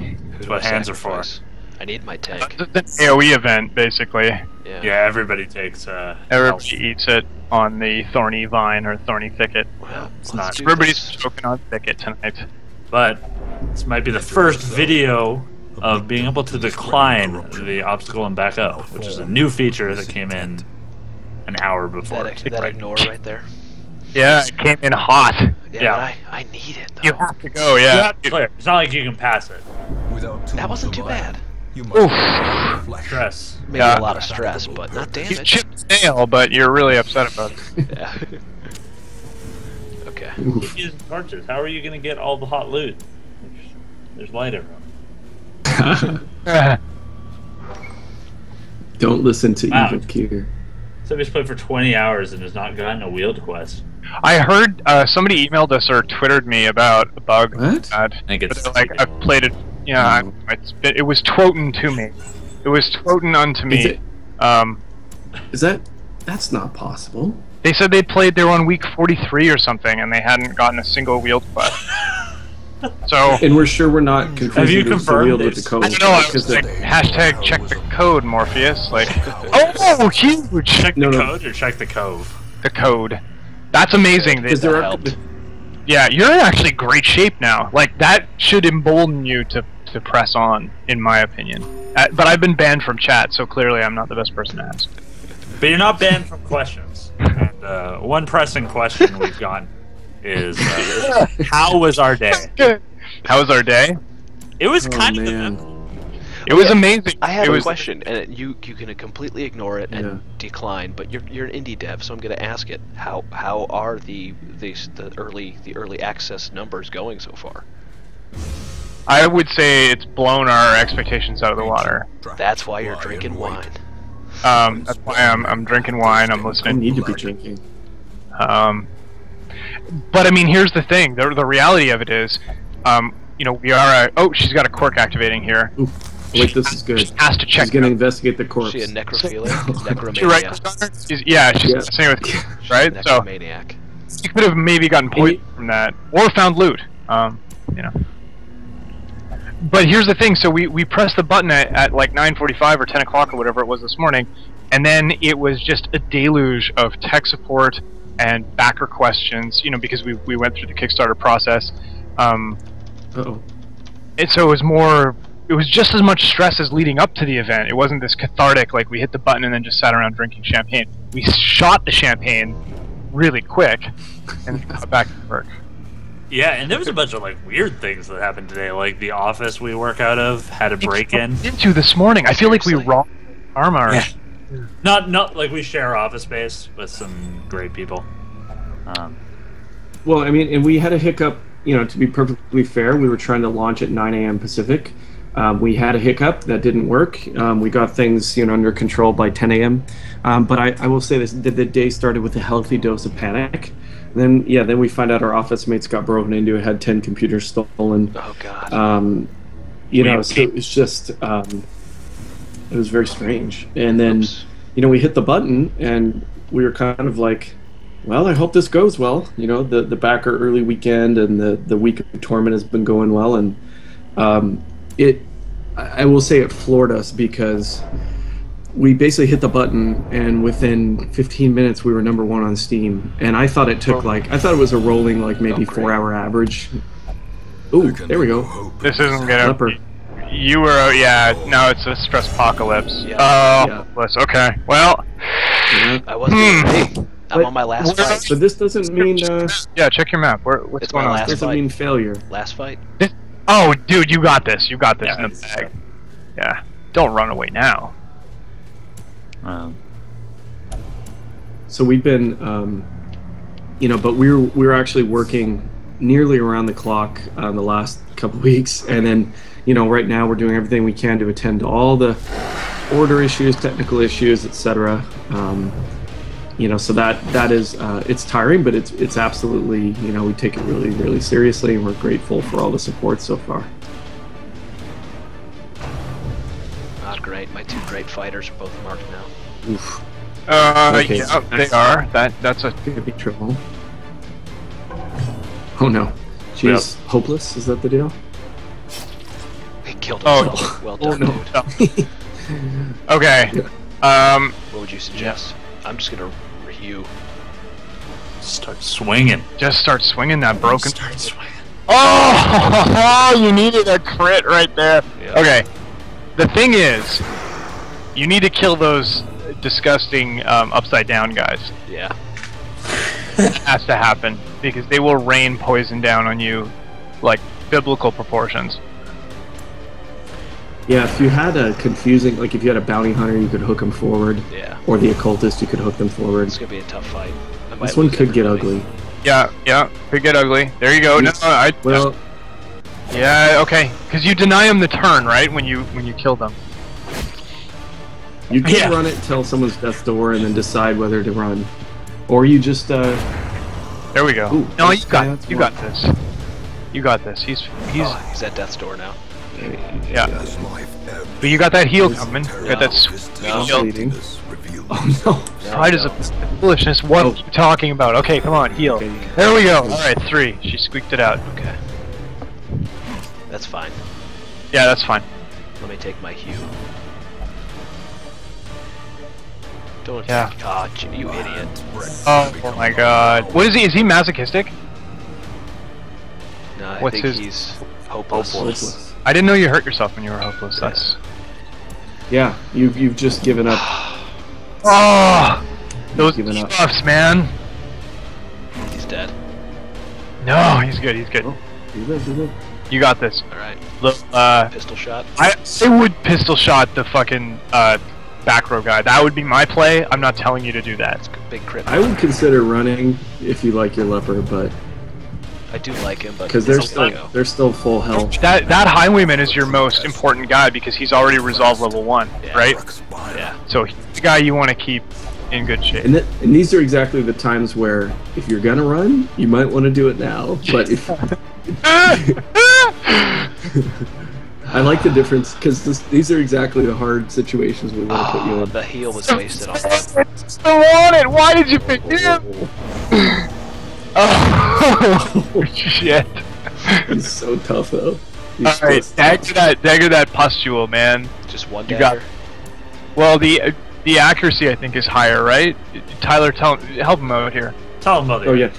Speaker 1: Who do
Speaker 4: what
Speaker 1: I
Speaker 4: hands are for.
Speaker 1: sacrifice? I need my tank.
Speaker 2: It's an AoE event, basically.
Speaker 1: Yeah.
Speaker 4: Yeah, everybody takes
Speaker 2: Everybody eats it on the thorny vine or thorny thicket.
Speaker 1: Well,
Speaker 4: It's
Speaker 1: let's
Speaker 4: not-
Speaker 1: do
Speaker 2: Everybody's
Speaker 1: this.
Speaker 2: choking on thicket tonight.
Speaker 4: But this might be the first video of being able to decline the obstacle and back up, which is a new feature that came in an hour before.
Speaker 1: That ignore right there.
Speaker 2: Yeah, it came in hot.
Speaker 1: Yeah,
Speaker 4: Yeah.
Speaker 1: but I need it. Though.
Speaker 2: You have to go,
Speaker 4: You
Speaker 2: yeah.
Speaker 4: have to clear. It's not like you can pass it.
Speaker 5: Without tools
Speaker 1: That wasn't too
Speaker 5: of iron,
Speaker 1: bad.
Speaker 5: You must
Speaker 2: Oof.
Speaker 5: have flesh.
Speaker 4: Stress.
Speaker 1: Maybe
Speaker 2: Yeah.
Speaker 1: a lot of stress, but not
Speaker 2: You
Speaker 1: damage.
Speaker 2: chipped nail, but you're really upset about it.
Speaker 1: Yeah. Okay.
Speaker 3: Oof.
Speaker 4: Using torches. How are you going to get all the hot loot? There's light everywhere.
Speaker 3: Don't listen to
Speaker 4: Wow.
Speaker 3: Evil Kier.
Speaker 4: Somebody's played for 20 hours and has not gotten a wheeled quest.
Speaker 2: I heard somebody emailed us or twittered me about a bug.
Speaker 3: What?
Speaker 4: I think it's
Speaker 2: Like I've played it. Yeah, it was twoten to me. It was twoten unto
Speaker 3: Is
Speaker 2: me.
Speaker 3: it?
Speaker 2: Um,
Speaker 3: Is that? That's not possible.
Speaker 2: they said they played. They were on week 43 or something, and they hadn't gotten a single wheeled quest. So
Speaker 3: And we're sure we're not confusing
Speaker 4: Have you
Speaker 3: the
Speaker 4: confirmed
Speaker 3: wheel with
Speaker 4: this?
Speaker 3: the code.
Speaker 2: I don't know. I
Speaker 3: because
Speaker 2: was like, hashtag check the code, Morpheus. Like,
Speaker 5: Oh,
Speaker 2: oh, huge!
Speaker 4: check the
Speaker 3: No, no.
Speaker 4: code or check the cove.
Speaker 2: The code. That's amazing.
Speaker 3: because
Speaker 2: That,
Speaker 3: there are
Speaker 1: helped.
Speaker 2: yeah, you're in actually great shape now. Like that should embolden you to press on, in my opinion. But I've been banned from chat, so clearly I'm not the best person to ask.
Speaker 4: But you're not banned from questions. And one pressing question we've gotten is, how was our day?
Speaker 2: How was our day?
Speaker 4: It was
Speaker 3: Oh,
Speaker 4: kind of
Speaker 3: man.
Speaker 4: eventful.
Speaker 2: It was amazing.
Speaker 1: I have
Speaker 2: it
Speaker 1: a
Speaker 2: was,
Speaker 1: question, and you can completely ignore it and
Speaker 3: Yeah.
Speaker 1: decline. But you're an indie dev, so I'm going to ask it. How are the early access numbers going so far?
Speaker 2: I would say it's blown our expectations out of the water.
Speaker 1: That's why you're drinking wine.
Speaker 2: That's why I'm drinking wine. I'm
Speaker 3: I
Speaker 2: listening.
Speaker 3: need to be drinking.
Speaker 2: But I mean, here's the thing. The reality of it is, we are. Oh, she's got a quirk activating here.
Speaker 3: Oof. Wait, this is good.
Speaker 2: She has to check.
Speaker 3: She's gonna
Speaker 2: it out.
Speaker 3: investigate the corpse.
Speaker 1: Is she a necrophiliac?
Speaker 2: She right?
Speaker 1: Necromaniac.
Speaker 2: She's
Speaker 3: Yeah.
Speaker 2: messing with you, right? So
Speaker 1: Necromaniac.
Speaker 2: you could have maybe gotten poisoned from that, or found loot. But here's the thing. So we pressed the button at like 9:45 or 10 o'clock or whatever it was this morning, and then it was just a deluge of tech support and backer questions. Because we went through the Kickstarter process.
Speaker 3: Uh-oh.
Speaker 2: And so it was just as much stress as leading up to the event. It wasn't this cathartic, like we hit the button and then just sat around drinking champagne. We shot the champagne really quick and got back to work.
Speaker 4: Yeah, and there was a bunch of weird things that happened today. Like the office we work out of had a break-in.
Speaker 2: Into this morning. I feel like we
Speaker 1: Seriously.
Speaker 2: robbed Armor.
Speaker 4: Yeah. Not like we share office space with some great people.
Speaker 3: Well, I mean, and we had a hiccup. To be perfectly fair, we were trying to launch at 9 a.m. Pacific. We had a hiccup that didn't work. We got things under control by 10 a.m. But I will say this: the day started with a healthy dose of panic. Then we find out our office mates got broken into. It had 10 computers stolen.
Speaker 1: Oh God.
Speaker 3: So it's just it was very strange. And then
Speaker 1: Oops.
Speaker 3: we hit the button and we were kind of like, well, I hope this goes well. The backer early weekend and the week of torment has been going well, and I will say it floored us because we basically hit the button and within 15 minutes we were number 1 on Steam, and I thought it took I thought it was a rolling maybe
Speaker 1: great.
Speaker 3: 4-hour average. Ooh, there we go.
Speaker 2: This isn't gonna.
Speaker 3: Leper.
Speaker 2: You were. No, it's a stress apocalypse.
Speaker 1: Yeah.
Speaker 2: Oh,
Speaker 3: Yeah.
Speaker 2: hopeless. Okay. Well.
Speaker 3: Yeah.
Speaker 1: I wasn't. Hey, I'm
Speaker 3: But-
Speaker 1: on my last fight.
Speaker 3: But this doesn't mean
Speaker 2: Yeah. Check your map. What's
Speaker 1: It's
Speaker 2: going
Speaker 1: my
Speaker 2: on?
Speaker 1: last
Speaker 3: doesn't
Speaker 1: fight.
Speaker 3: mean failure.
Speaker 1: Last fight.
Speaker 2: Oh, dude, you got this. You got this
Speaker 4: Yeah,
Speaker 2: in the
Speaker 4: it's-
Speaker 2: bag. Yeah. Don't run away now.
Speaker 3: So we've been, but we're actually working nearly around the clock the last couple weeks, and then, right now we're doing everything we can to attend to all the order issues, technical issues, etc. So that is it's tiring, but it's absolutely we take it really really seriously, and we're grateful for all the support so far.
Speaker 1: Not great. My 2 great fighters are both marked now.
Speaker 3: Oof, Okay,
Speaker 2: Yeah, they are. That's a.
Speaker 3: could be trouble. Oh no, she's hopeless. Is that the deal?
Speaker 1: He killed
Speaker 2: Oh.
Speaker 1: himself. Well
Speaker 3: Oh
Speaker 1: done,
Speaker 3: no.
Speaker 1: dude.
Speaker 2: Okay.
Speaker 1: What would you suggest? I'm just gonna review.
Speaker 4: Start swinging.
Speaker 2: Just start swinging that broken.
Speaker 4: Start swinging.
Speaker 2: Oh, you needed a crit right there.
Speaker 1: Yeah.
Speaker 2: Okay. The thing is, you need to kill those disgusting upside down guys.
Speaker 1: Yeah.
Speaker 2: It has to happen because they will rain poison down on you like biblical proportions.
Speaker 3: Yeah, if you had a confusing, like if you had a bounty hunter, you could hook them forward.
Speaker 1: Yeah.
Speaker 3: Or the occultist, you could hook them forward.
Speaker 1: It's gonna be a tough fight.
Speaker 3: This one could get ugly.
Speaker 2: Yeah, could get ugly. There you go.
Speaker 3: Well,
Speaker 2: yeah, okay. Because you deny them the turn, right? When you kill them.
Speaker 3: you can run it till someone's death's door and then decide whether to run, or you just.
Speaker 2: There we go.
Speaker 3: Ooh,
Speaker 2: no,
Speaker 3: you
Speaker 2: got this. You got this. He's
Speaker 1: at death's door now.
Speaker 2: yeah. But you got that heal coming. You got that sweet heal.
Speaker 3: bleeding. Oh no!
Speaker 2: Pride is a foolishness. What are you talking about? Okay, come on, heal.
Speaker 3: Okay.
Speaker 2: There we go. All right, 3. She squeaked it out.
Speaker 1: Okay. That's fine.
Speaker 2: Yeah, that's fine.
Speaker 1: Let me take my hue. Don't.
Speaker 2: Yeah.
Speaker 1: God, you idiot.
Speaker 2: Oh my God. What is he? Is he masochistic?
Speaker 1: No, I
Speaker 2: What's
Speaker 1: think
Speaker 2: his-
Speaker 1: he's hopeless.
Speaker 3: Hopeless.
Speaker 2: I didn't know you hurt yourself when you were hopeless. That's.
Speaker 3: Yeah, you've just given up.
Speaker 2: Oh, those
Speaker 3: Giving up.
Speaker 2: buffs, man.
Speaker 1: He's dead.
Speaker 2: No, he's good. He's good.
Speaker 3: Oh, you live, you live.
Speaker 2: You got this.
Speaker 1: All right.
Speaker 2: Look,
Speaker 1: Pistol shot.
Speaker 2: I would pistol shot the fucking back row guy. That would be my play. I'm not telling you to do that.
Speaker 1: Big crit.
Speaker 3: I would consider running if you like your leper, but
Speaker 1: I do like him, but
Speaker 3: because
Speaker 1: it's a
Speaker 3: they're still full health.
Speaker 2: That highwayman is your most important guy because he's already resolved level 1,
Speaker 1: Yeah.
Speaker 2: right?
Speaker 1: Yeah.
Speaker 2: So he's the guy you want to keep in good shape.
Speaker 3: And these are exactly the times where if you're gonna run, you might want to do it now. But if I like the difference because these are exactly the hard situations we want to put you in.
Speaker 1: The heal was wasted on him.
Speaker 2: Still on it. Why did you pick him? Oh shit!
Speaker 3: He's so tough though. He's
Speaker 2: All right,
Speaker 3: so
Speaker 2: dagger that pustule, man.
Speaker 1: Just one
Speaker 2: You got-
Speaker 1: dagger.
Speaker 2: Well, the accuracy I think is higher, right? Tyler, help him out here.
Speaker 4: Tell him about it.
Speaker 3: Oh yeah.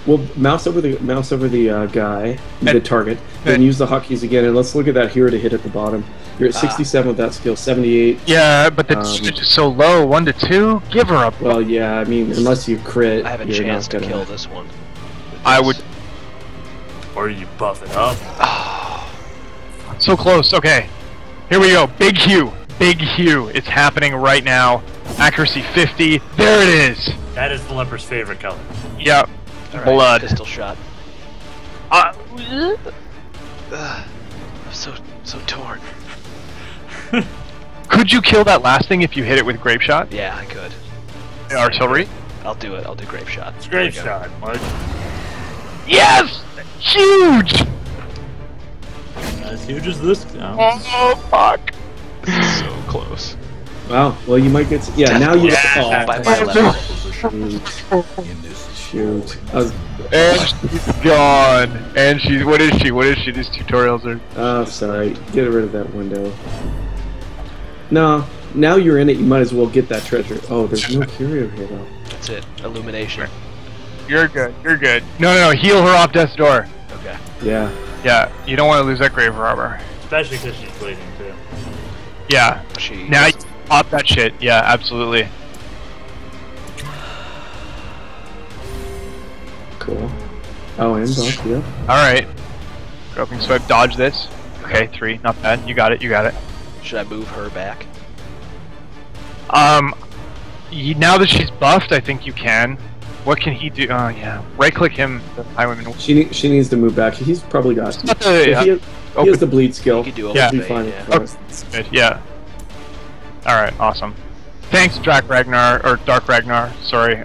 Speaker 3: Well, mouse over the guy, the target, then use the hotkeys again, and let's look at that hero to hit at the bottom. You're at 67 with that skill, 78.
Speaker 2: Yeah, but the damage is so low. 1 to 2. Give her up.
Speaker 3: Well, yeah, I mean, unless you crit,
Speaker 1: I have a
Speaker 3: you're
Speaker 1: chance
Speaker 3: not
Speaker 1: to
Speaker 3: gonna.
Speaker 1: kill this one.
Speaker 2: I would.
Speaker 4: Or you buff it up.
Speaker 2: So close. Okay, here we go. Big Hugh. Big Hugh. It's happening right now. Accuracy 50. There it is.
Speaker 4: That is the leper's favorite color.
Speaker 2: Yep.
Speaker 1: All right,
Speaker 2: Blood.
Speaker 1: Pistol shot.
Speaker 2: Uh,
Speaker 1: I'm so torn.
Speaker 2: could you kill that last thing if you hit it with grape shot?
Speaker 1: Yeah, I could.
Speaker 2: Artillery.
Speaker 1: I'll do it. I'll do grape shot.
Speaker 4: It's a great shot, Mark.
Speaker 2: Yes. Huge.
Speaker 4: As huge as this. No.
Speaker 2: Oh fuck.
Speaker 1: This is so close.
Speaker 3: Wow. Well, you might get. Yeah. Now you.
Speaker 4: Yeah.
Speaker 1: By my level.
Speaker 3: Shoot. I was,
Speaker 2: And she's gone. And she's. What is she? What is she? These tutorials are.
Speaker 3: oh, sorry. Get rid of that window. No. Now you're in it. You might as well get that treasure. Oh, there's no curio here though.
Speaker 1: That's it. Illumination.
Speaker 2: You're good. You're good. No. Heal her off death's door.
Speaker 1: Okay.
Speaker 3: Yeah.
Speaker 2: Yeah. You don't want to lose that grave robber.
Speaker 4: Especially because she's bleeding too.
Speaker 2: Yeah.
Speaker 1: She.
Speaker 2: Now you pop that shit. Yeah. Absolutely.
Speaker 3: Cool. Oh, and buff. Yeah.
Speaker 2: All right. Groping swipe. Dodge this. Okay. 3. Not bad. You got it. You got it.
Speaker 1: Should I move her back?
Speaker 2: Now that she's buffed, I think you can. What can he do? Oh, yeah. Right-click him. The highwayman.
Speaker 3: She needs to move back. He's probably got.
Speaker 2: Not the-
Speaker 3: He has the bleed skill.
Speaker 1: You could do
Speaker 2: Yeah.
Speaker 3: He'll be
Speaker 1: open
Speaker 3: fine
Speaker 1: yeah.
Speaker 3: for us.
Speaker 2: Good. Yeah. All right. Awesome. Thanks, Dark Ragnar. Sorry.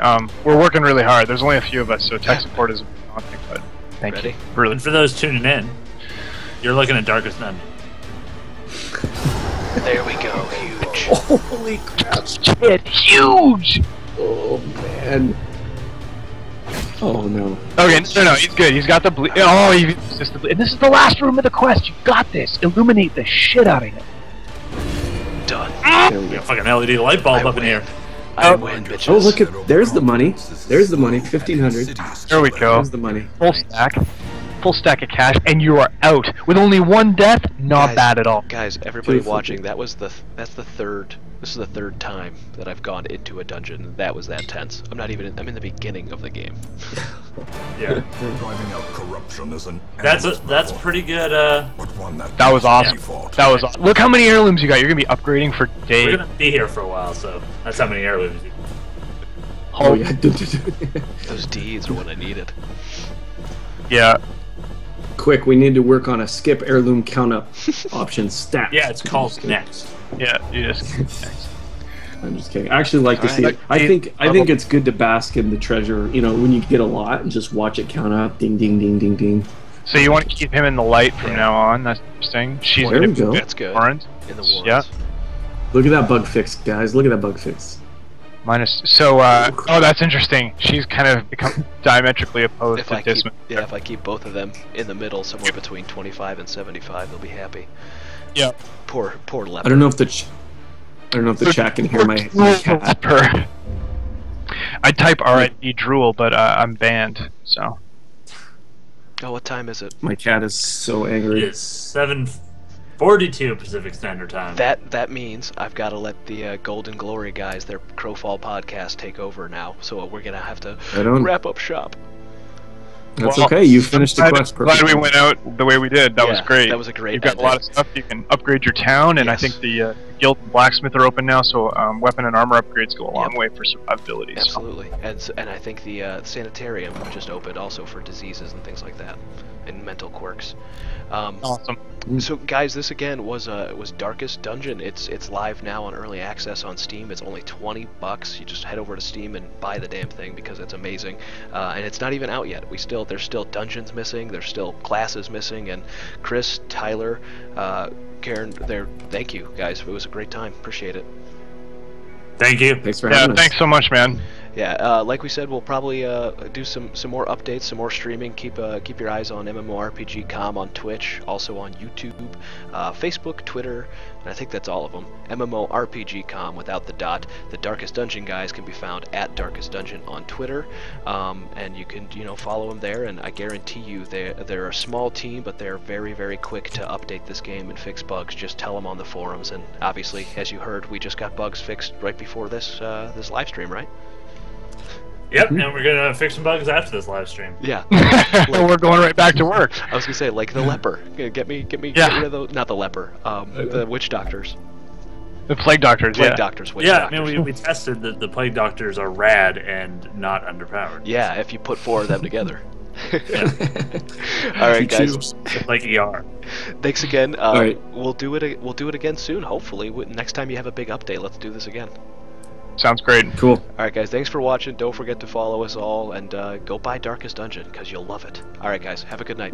Speaker 2: We're working really hard. There's only a few of us, so tech support is daunting, but thank
Speaker 1: Ready?
Speaker 2: you. Really.
Speaker 4: And for those tuning in, you're looking at Darkest Nun.
Speaker 1: There we go. Huge.
Speaker 3: Holy crap!
Speaker 2: Shit. Huge.
Speaker 3: Oh man. Oh no.
Speaker 2: Okay. No. He's good. He's got the bleed. Oh, he just the bleed. And this is the last room of the quest. You got this. Illuminate the shit out of it.
Speaker 1: Done.
Speaker 3: There we
Speaker 4: You
Speaker 3: go.
Speaker 4: got fucking LED light bulb
Speaker 1: I
Speaker 4: up in
Speaker 1: win.
Speaker 4: here.
Speaker 1: I win, bitches.
Speaker 3: Oh look at there's the money. There's the money. 1,500.
Speaker 2: There we go.
Speaker 3: There's the money.
Speaker 2: Full stack. full stack of cash, and you are out with only one death. Not
Speaker 1: Guys,
Speaker 2: bad at all.
Speaker 1: Guys, everybody
Speaker 3: Beautiful.
Speaker 1: watching, that's the third. This is the third time that I've gone into a dungeon. That was that tense. I'm in the beginning of the game.
Speaker 4: Yeah.
Speaker 5: Driving out corruption is an
Speaker 4: That's
Speaker 5: endless
Speaker 4: that's
Speaker 5: battle,
Speaker 4: pretty good.
Speaker 5: but one
Speaker 2: That was awesome.
Speaker 5: fought.
Speaker 2: That was awesome. Look how many heirlooms you got. You're gonna be upgrading for
Speaker 4: We're
Speaker 2: days.
Speaker 4: gonna be here for a while, so that's how many heirlooms.
Speaker 3: Oh yeah.
Speaker 1: Those deeds are what I needed.
Speaker 2: Yeah.
Speaker 3: Quick, we need to work on a skip heirloom count up option stats.
Speaker 4: Yeah, it's called next.
Speaker 2: Yeah. You just.
Speaker 3: I'm just kidding. I actually like to see
Speaker 1: Alright.
Speaker 3: it. I think it's good to bask in the treasure. You know, when you get a lot and just watch it count up. Ding, ding, ding, ding, ding.
Speaker 2: So you want to keep him in the light from now on? That's interesting. She's
Speaker 3: There
Speaker 2: gonna
Speaker 3: we go.
Speaker 2: be
Speaker 1: That's good.
Speaker 2: orange.
Speaker 1: In the wars.
Speaker 2: Yeah.
Speaker 3: Look at that bug fix, guys. Look at that bug fix.
Speaker 2: Minus. So. Oh, that's interesting. She's kind of become diametrically opposed
Speaker 1: If
Speaker 2: to
Speaker 1: I keep,
Speaker 2: Dismon.
Speaker 1: if I keep both of them in the middle, somewhere between 25 and 75, they'll be happy.
Speaker 2: Yeah.
Speaker 1: Poor leper.
Speaker 3: I don't know if the chat can hear my cat.
Speaker 2: I type RIP drool, but I'm banned. So.
Speaker 1: Oh, what time is it?
Speaker 3: My cat is so angry.
Speaker 4: It's 7:42 Pacific Standard Time.
Speaker 1: That means I've got to let the Golden Glory guys, their Crowfall podcast, take over now. So we're gonna have to
Speaker 3: I don't.
Speaker 1: wrap up shop.
Speaker 3: That's
Speaker 2: Well,
Speaker 3: okay. You finished the
Speaker 2: Glad,
Speaker 3: quest
Speaker 2: glad
Speaker 3: perfectly.
Speaker 2: we went out the way we did. That was
Speaker 1: Yeah,
Speaker 2: great.
Speaker 1: that was a great
Speaker 2: You've got a lot of
Speaker 1: ending.
Speaker 2: stuff. You can upgrade your town, and I
Speaker 1: Yes.
Speaker 2: think the guild and blacksmith are open now, so weapon and armor upgrades go a long
Speaker 1: Yep.
Speaker 2: way for survivability. So.
Speaker 1: Absolutely, and I think the sanitarium just opened also for diseases and things like that, and mental quirks.
Speaker 2: Awesome.
Speaker 1: So guys, this again was Darkest Dungeon. It's live now on early access on Steam. It's only $20. You just head over to Steam and buy the damn thing because it's amazing. And it's not even out yet. There's still dungeons missing. There's still classes missing. And Chris, Tyler, Karen, thank you guys. It was a great time. Appreciate it.
Speaker 4: Thank you.
Speaker 3: Thanks for
Speaker 2: Yeah,
Speaker 3: having us.
Speaker 2: thanks so much, man.
Speaker 1: Yeah, like we said, we'll probably do some more updates, some more streaming. Keep your eyes on MMORPG.com on Twitch, also on YouTube, Facebook, Twitter, and I think that's all of them. MMORPG.com without the dot. The Darkest Dungeon guys can be found at Darkest Dungeon on Twitter, and you can follow them there. And I guarantee you they're a small team, but they're very, very quick to update this game and fix bugs. Just tell them on the forums. And obviously, as you heard, we just got bugs fixed right before this live stream, right?
Speaker 4: Yep, and we're gonna fix some bugs after this live stream.
Speaker 1: Yeah.
Speaker 2: We're going right back to work.
Speaker 1: I was gonna say, like the leper. Get me
Speaker 2: Yeah.
Speaker 1: get rid of those. Not the leper. The witch doctors.
Speaker 2: The plague doctors,
Speaker 1: Plague
Speaker 2: yeah.
Speaker 1: doctors. Witch
Speaker 4: Yeah, I
Speaker 1: doctors.
Speaker 4: mean we tested that the plague doctors are rad and not underpowered.
Speaker 1: Yeah, if you put 4 of them together.
Speaker 4: Yeah.
Speaker 1: All right, guys.
Speaker 4: Just like ER.
Speaker 1: Thanks again.
Speaker 3: All right.
Speaker 1: We'll do it again soon. Hopefully, next time you have a big update, let's do this again.
Speaker 2: Sounds great.
Speaker 3: Cool.
Speaker 1: All right, guys. Thanks for watching. Don't forget to follow us all and go buy Darkest Dungeon because you'll love it. All right, guys. Have a good night.